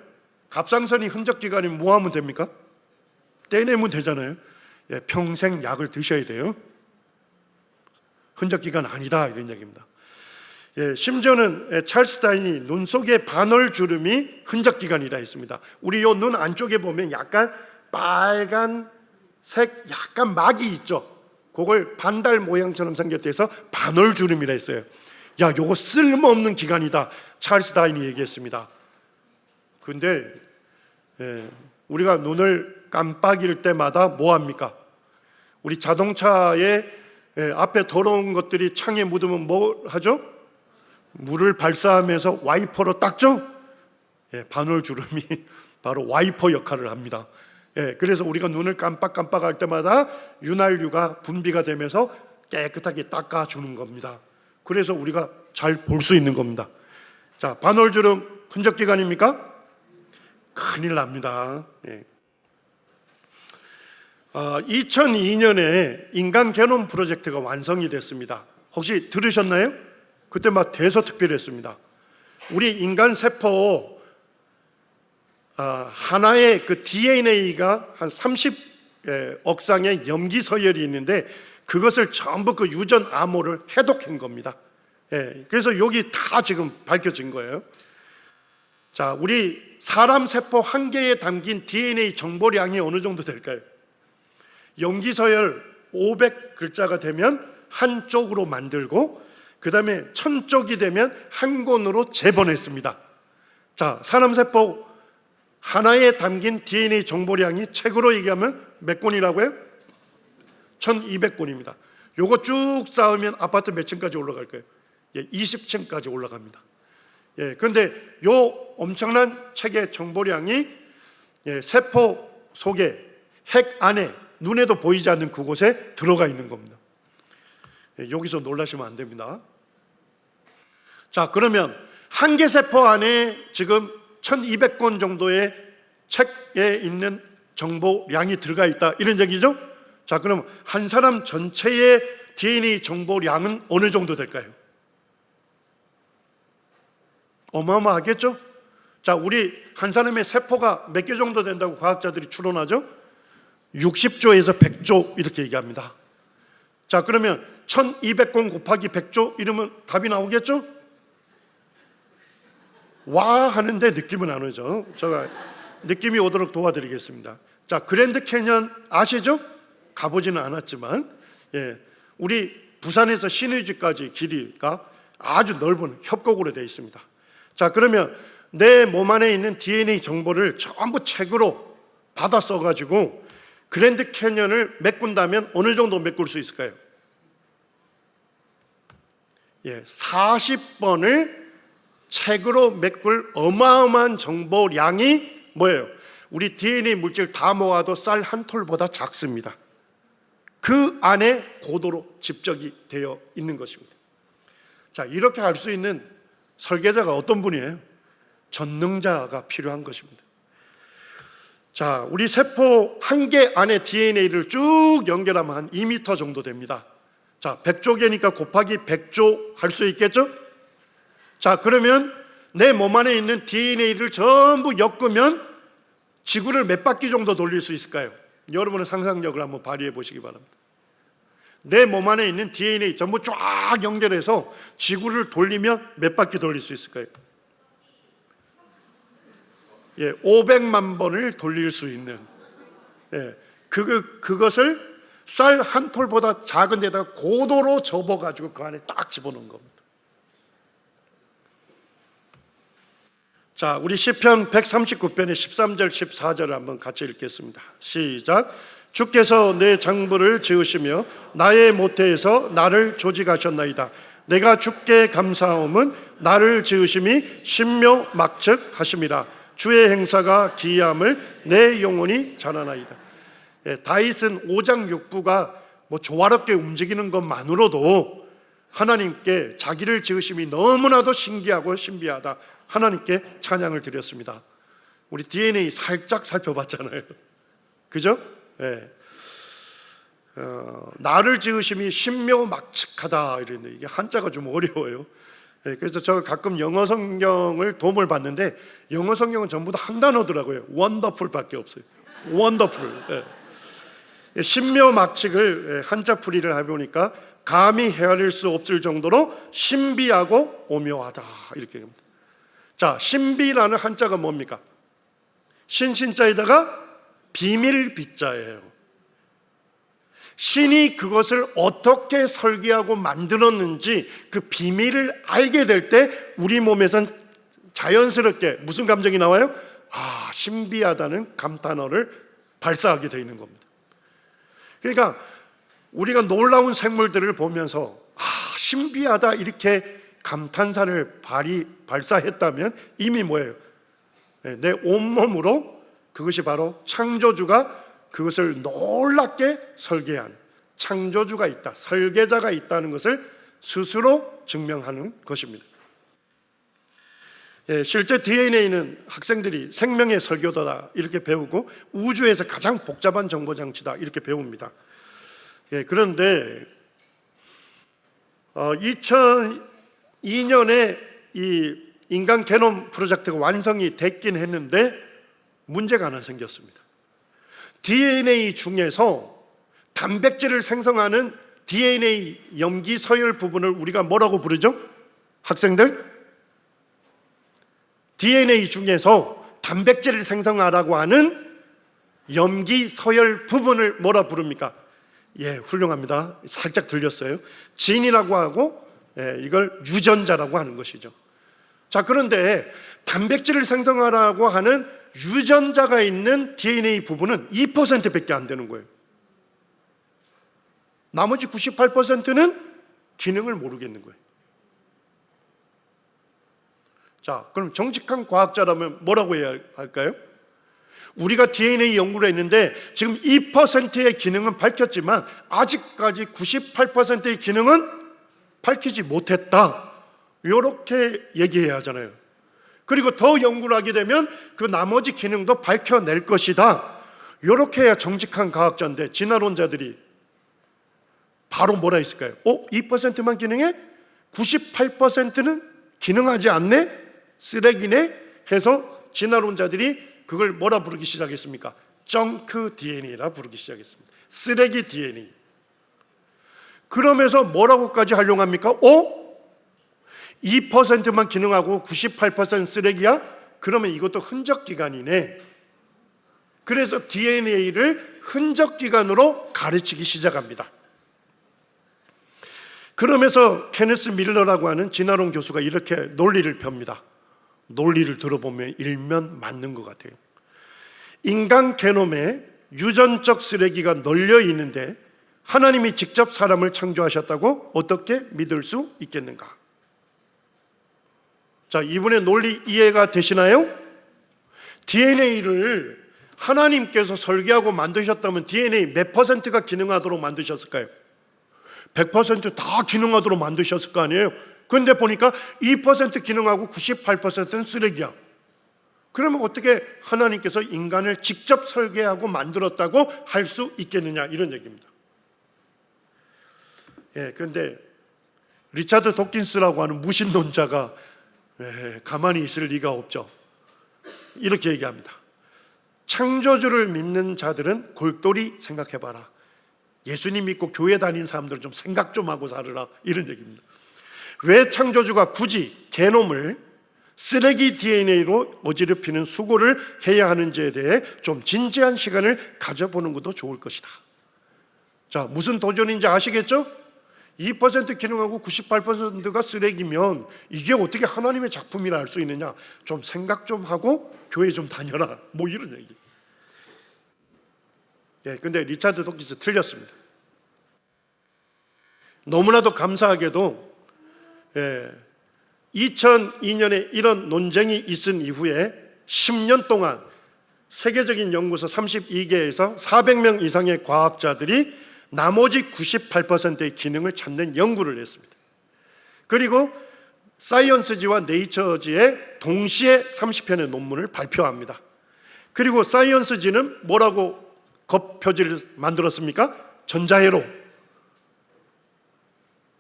갑상선이 흔적기관이면 뭐 하면 됩니까? 떼내면 되잖아요. 평생 약을 드셔야 돼요. 흔적기관 아니다 이런 얘기입니다. 심지어는 찰스 다인이 눈 속의 반월주름이 흔적기관이라 했습니다. 우리 요 눈 안쪽에 보면 약간 빨간색 약간 막이 있죠. 그걸 반달 모양처럼 생겼대서 반월주름이라 했어요. 야, 요거 쓸모없는 기관이다 찰스 다인이 얘기했습니다. 근데 우리가 눈을 깜빡일 때마다 뭐 합니까? 우리 자동차에 앞에 더러운 것들이 창에 묻으면 뭐 하죠? 물을 발사하면서 와이퍼로 닦죠? 반월주름이 바로 와이퍼 역할을 합니다. 그래서 우리가 눈을 깜빡깜빡할 때마다 윤활유가 분비가 되면서 깨끗하게 닦아주는 겁니다. 그래서 우리가 잘 볼 수 있는 겁니다. 자, 반월주름 흔적기관입니까? 큰일 납니다. 2002년에 인간 게놈 프로젝트가 완성이 됐습니다. 혹시 들으셨나요? 그때 막 대서특필했습니다. 우리 인간 세포 하나의 그 DNA가 한 30억 쌍의 염기 서열이 있는데 그것을 전부 그 유전 암호를 해독한 겁니다. 그래서 여기 다 지금 밝혀진 거예요. 자, 우리 사람 세포 한 개에 담긴 DNA 정보량이 어느 정도 될까요? 염기 서열 500글자가 되면 한 쪽으로 만들고 그 다음에 1000쪽이 되면 한 권으로 재본했습니다. 자, 사람 세포 하나에 담긴 DNA 정보량이 책으로 얘기하면 몇 권이라고요? 1200권입니다. 요거 쭉 쌓으면 아파트 몇 층까지 올라갈까요? 20층까지 올라갑니다. 그런데 요 엄청난 책의 정보량이 세포 속에 핵 안에 눈에도 보이지 않는 그곳에 들어가 있는 겁니다. 여기서 놀라시면 안 됩니다. 자, 그러면 한 개 세포 안에 지금 1200권 정도의 책에 있는 정보량이 들어가 있다, 이런 얘기죠. 자, 그럼 한 사람 전체의 DNA 정보량은 어느 정도 될까요? 어마어마하겠죠? 자, 우리 한 사람의 세포가 몇 개 정도 된다고 과학자들이 추론하죠? 60조에서 100조 이렇게 얘기합니다. 자, 그러면 1200공 곱하기 100조 이러면 답이 나오겠죠? 와 하는데 느낌은 안 오죠. 제가 느낌이 오도록 도와드리겠습니다. 자, 그랜드 캐년 아시죠? 가보지는 않았지만, 예, 우리 부산에서 신의주까지 길이가 아주 넓은 협곡으로 되어 있습니다. 자, 그러면 내 몸 안에 있는 DNA 정보를 전부 책으로 받아 써가지고 그랜드 캐년을 메꾼다면 어느 정도 메꿀 수 있을까요? 예, 40번을 책으로 메꿀 어마어마한 정보량이 뭐예요? 우리 DNA 물질 다 모아도 쌀 한 톨보다 작습니다. 그 안에 고도로 집적이 되어 있는 것입니다. 자, 이렇게 할 수 있는 설계자가 어떤 분이에요? 전능자가 필요한 것입니다. 자, 우리 세포 한 개 안에 DNA를 쭉 연결하면 한 2m 정도 됩니다. 자, 100조 개니까 곱하기 100조 할 수 있겠죠? 자, 그러면 내 몸 안에 있는 DNA를 전부 엮으면 지구를 몇 바퀴 정도 돌릴 수 있을까요? 여러분의 상상력을 한번 발휘해 보시기 바랍니다. 내 몸 안에 있는 DNA 전부 쫙 연결해서 지구를 돌리면 몇 바퀴 돌릴 수 있을까요? 예, 500만 번을 돌릴 수 있는, 예, 그것을 쌀 한 톨보다 작은 데다가 고도로 접어가지고 그 안에 딱 집어넣은 겁니다. 자, 우리 시편 139편의 13절 14절을 한번 같이 읽겠습니다. 시작. 주께서 내 장부를 지으시며 나의 모태에서 나를 조직하셨나이다. 내가 주께 감사함은 나를 지으심이 신묘막측하심이라. 주의 행사가 기이함을 내 영혼이 자라나이다. 예, 다윗은 5장 6부가 뭐 조화롭게 움직이는 것만으로도 하나님께 자기를 지으심이 너무나도 신기하고 신비하다, 하나님께 찬양을 드렸습니다. 우리 DNA 살짝 살펴봤잖아요. 그죠? 예. 나를 지으심이 신묘막측하다 이랬는데 이게 한자가 좀 어려워요. 예, 그래서 저 가끔 영어 성경을 도움을 받는데 영어 성경은 전부 다 한 단어더라고요. wonderful밖에 없어요. wonderful. 예. 신묘막측을 한자풀이를 해보니까 감히 헤아릴 수 없을 정도로 신비하고 오묘하다 이렇게 합니다. 자, 신비라는 한자가 뭡니까? 신신자에다가 비밀 비자예요. 신이 그것을 어떻게 설계하고 만들었는지 그 비밀을 알게 될 때 우리 몸에선 자연스럽게 무슨 감정이 나와요? 아, 신비하다는 감탄어를 발사하게 되어 있는 겁니다. 그러니까 우리가 놀라운 생물들을 보면서 아, 신비하다 이렇게 감탄사를 발사했다면 이미 뭐예요? 내 온몸으로 그것이 바로 창조주가 그것을 놀랍게 설계한 창조주가 있다, 설계자가 있다는 것을 스스로 증명하는 것입니다. 예, 실제 DNA는 학생들이 생명의 설계도다 이렇게 배우고 우주에서 가장 복잡한 정보장치다 이렇게 배웁니다. 예, 그런데 2002년에 이 인간 게놈 프로젝트가 완성이 됐긴 했는데 문제가 하나 생겼습니다. DNA 중에서 단백질을 생성하는 DNA 염기 서열 부분을 우리가 뭐라고 부르죠? 학생들? DNA 중에서 단백질을 생성하라고 하는 염기 서열 부분을 뭐라 부릅니까? 예, 훌륭합니다. 살짝 들렸어요. 진이라고 하고, 예, 이걸 유전자라고 하는 것이죠. 자, 그런데 단백질을 생성하라고 하는 유전자가 있는 DNA 부분은 2%밖에 안 되는 거예요. 나머지 98%는 기능을 모르겠는 거예요. 자, 그럼 정직한 과학자라면 뭐라고 해야 할까요? 우리가 DNA 연구를 했는데 지금 2%의 기능은 밝혔지만 아직까지 98%의 기능은 밝히지 못했다, 이렇게 얘기해야 하잖아요. 그리고 더 연구를 하게 되면 그 나머지 기능도 밝혀낼 것이다, 이렇게 해야 정직한 과학자인데 진화론자들이 바로 뭐라 했을까요? 2%만 기능해? 98%는 기능하지 않네? 쓰레기네? 해서 진화론자들이 그걸 뭐라 부르기 시작했습니까? 정크 DNA라 부르기 시작했습니다. 쓰레기 DNA. 그러면서 뭐라고까지 활용합니까? 2%만 기능하고 98% 쓰레기야? 그러면 이것도 흔적기관이네. 그래서 DNA를 흔적기관으로 가르치기 시작합니다. 그러면서 케네스 밀러라고 하는 진화론 교수가 이렇게 논리를 펴니다. 논리를 들어보면 일면 맞는 것 같아요. 인간 게놈에 유전적 쓰레기가 널려 있는데 하나님이 직접 사람을 창조하셨다고 어떻게 믿을 수 있겠는가? 자, 이분의 논리 이해가 되시나요? DNA를 하나님께서 설계하고 만드셨다면 DNA 몇 %가 기능하도록 만드셨을까요? 100%다 기능하도록 만드셨을 거 아니에요? 그런데 보니까 2% 기능하고 98%는 쓰레기야. 그러면 어떻게 하나님께서 인간을 직접 설계하고 만들었다고 할 수 있겠느냐, 이런 얘기입니다. 그런데 리차드 도킨스라고 하는 무신론자가 가만히 있을 리가 없죠. 이렇게 얘기합니다. 창조주를 믿는 자들은 골똘히 생각해봐라. 예수님 믿고 교회 다니는 사람들 좀 생각 좀 하고 살으라, 이런 얘기입니다. 왜 창조주가 굳이 게놈을 쓰레기 DNA로 어지럽히는 수고를 해야 하는지에 대해 좀 진지한 시간을 가져보는 것도 좋을 것이다. 자, 무슨 도전인지 아시겠죠? 2% 기능하고 98%가 쓰레기면 이게 어떻게 하나님의 작품이라 할 수 있느냐? 좀 생각 좀 하고 교회 좀 다녀라, 뭐 이런 얘기. 근데 리차드 도킨스 틀렸습니다. 너무나도 감사하게도 2002년에 이런 논쟁이 있은 이후에 10년 동안 세계적인 연구소 32개에서 400명 이상의 과학자들이 나머지 98%의 기능을 찾는 연구를 했습니다. 그리고 사이언스지와 네이처지에 동시에 30편의 논문을 발표합니다. 그리고 사이언스지는 뭐라고 겉표지를 만들었습니까? 전자회로.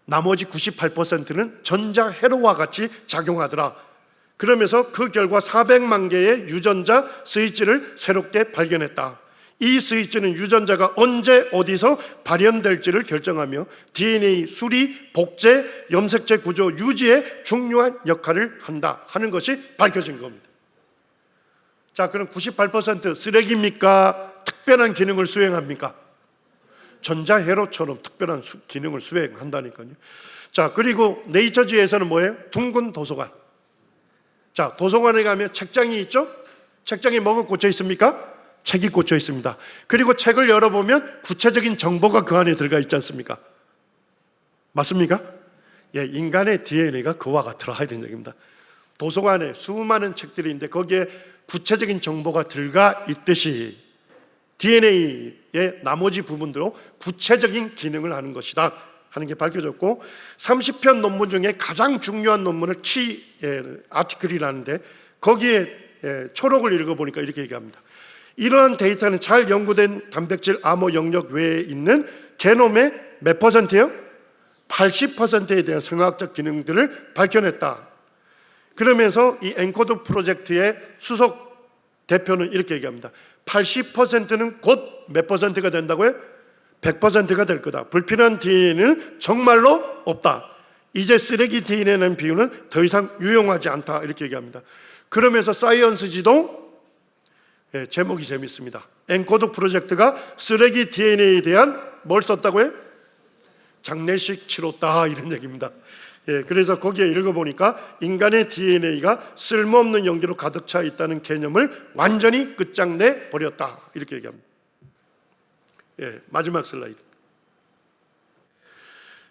나머지 98%는 전자회로와 같이 작용하더라. 그러면서 그 결과 400만 개의 유전자 스위치를 새롭게 발견했다. 이 스위치는 유전자가 언제 어디서 발현될지를 결정하며 DNA 수리, 복제, 염색체 구조 유지에 중요한 역할을 한다 하는 것이 밝혀진 겁니다. 자, 그럼 98% 쓰레기입니까? 특별한 기능을 수행합니까? 전자회로처럼 특별한 기능을 수행한다니까요. 자, 그리고 네이처지에서는 뭐예요? 둥근 도서관. 자, 도서관에 가면 책장이 있죠? 책장에 뭐가 꽂혀 있습니까? 책이 꽂혀 있습니다. 그리고 책을 열어보면 구체적인 정보가 그 안에 들어가 있지 않습니까? 맞습니까? 인간의 DNA가 그와 같으라 이런 얘기입니다. 도서관에 수많은 책들이 있는데 거기에 구체적인 정보가 들어가 있듯이 DNA의 나머지 부분들로 구체적인 기능을 하는 것이다 하는 게 밝혀졌고, 30편 논문 중에 가장 중요한 논문을 키 아티클이라는데 거기에 초록을 읽어보니까 이렇게 얘기합니다. 이러한 데이터는 잘 연구된 단백질 암호 영역 외에 있는 게놈의 몇 %예요? 80%에 대한 생화학적 기능들을 밝혀냈다. 그러면서 이 엔코드 프로젝트의 수석 대표는 이렇게 얘기합니다. 80%는 곧 몇 %가 된다고요? 100%가 될 거다. 불필요한 DNA는 정말로 없다. 이제 쓰레기 DNA라는 비유는 더 이상 유용하지 않다, 이렇게 얘기합니다. 그러면서 사이언스지도 제목이 재밌습니다. 엔코드 프로젝트가 쓰레기 DNA에 대한 뭘 썼다고요? 장례식 치렀다, 이런 얘기입니다. 그래서 거기에 읽어보니까 인간의 DNA가 쓸모없는 연기로 가득 차 있다는 개념을 완전히 끝장내 버렸다, 이렇게 얘기합니다. 마지막 슬라이드.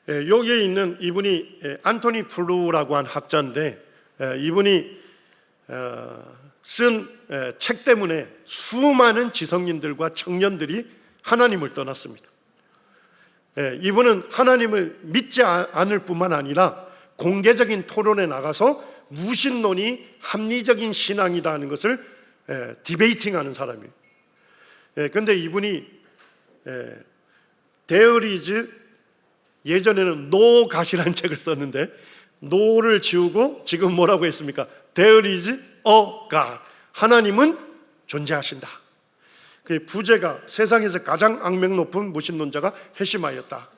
여기에 있는 이분이 안토니 플루라고 한 학자인데, 이분이 쓴 책 때문에 수많은 지성인들과 청년들이 하나님을 떠났습니다. 이분은 하나님을 믿지 않을 뿐만 아니라 공개적인 토론에 나가서 무신론이 합리적인 신앙이다 하는 것을 디베이팅하는 사람이에요. 근데 이분이 There is, 예전에는 No God이라는 책을 썼는데 no를 지우고 지금 뭐라고 했습니까? There is a God. 하나님은 존재하신다. 그 부제가 세상에서 가장 악명 높은 무신론자가 해시마였다.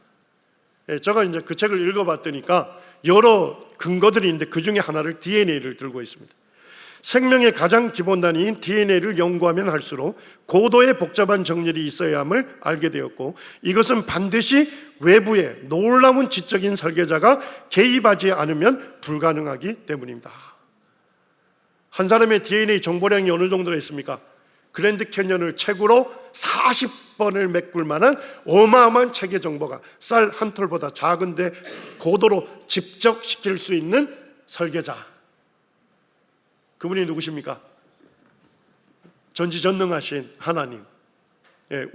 제가 이제 그 책을 읽어봤더니까 여러 근거들이 있는데 그 중에 하나를 DNA를 들고 있습니다. 생명의 가장 기본 단위인 DNA를 연구하면 할수록 고도의 복잡한 정렬이 있어야 함을 알게 되었고, 이것은 반드시 외부의 놀라운 지적인 설계자가 개입하지 않으면 불가능하기 때문입니다. 한 사람의 DNA 정보량이 어느 정도로 있습니까? 그랜드 캐년을 책으로 40번을 메꿀 만한 어마어마한 책의 정보가 쌀 한 톨보다 작은데 고도로 집적시킬 수 있는 설계자, 그분이 누구십니까? 전지전능하신 하나님,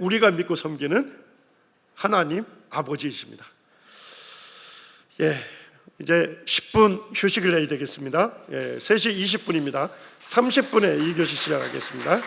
우리가 믿고 섬기는 하나님 아버지이십니다. 이제 10분 휴식을 해야 되겠습니다. 3시 20분입니다. 30분에 2교시 시작하겠습니다.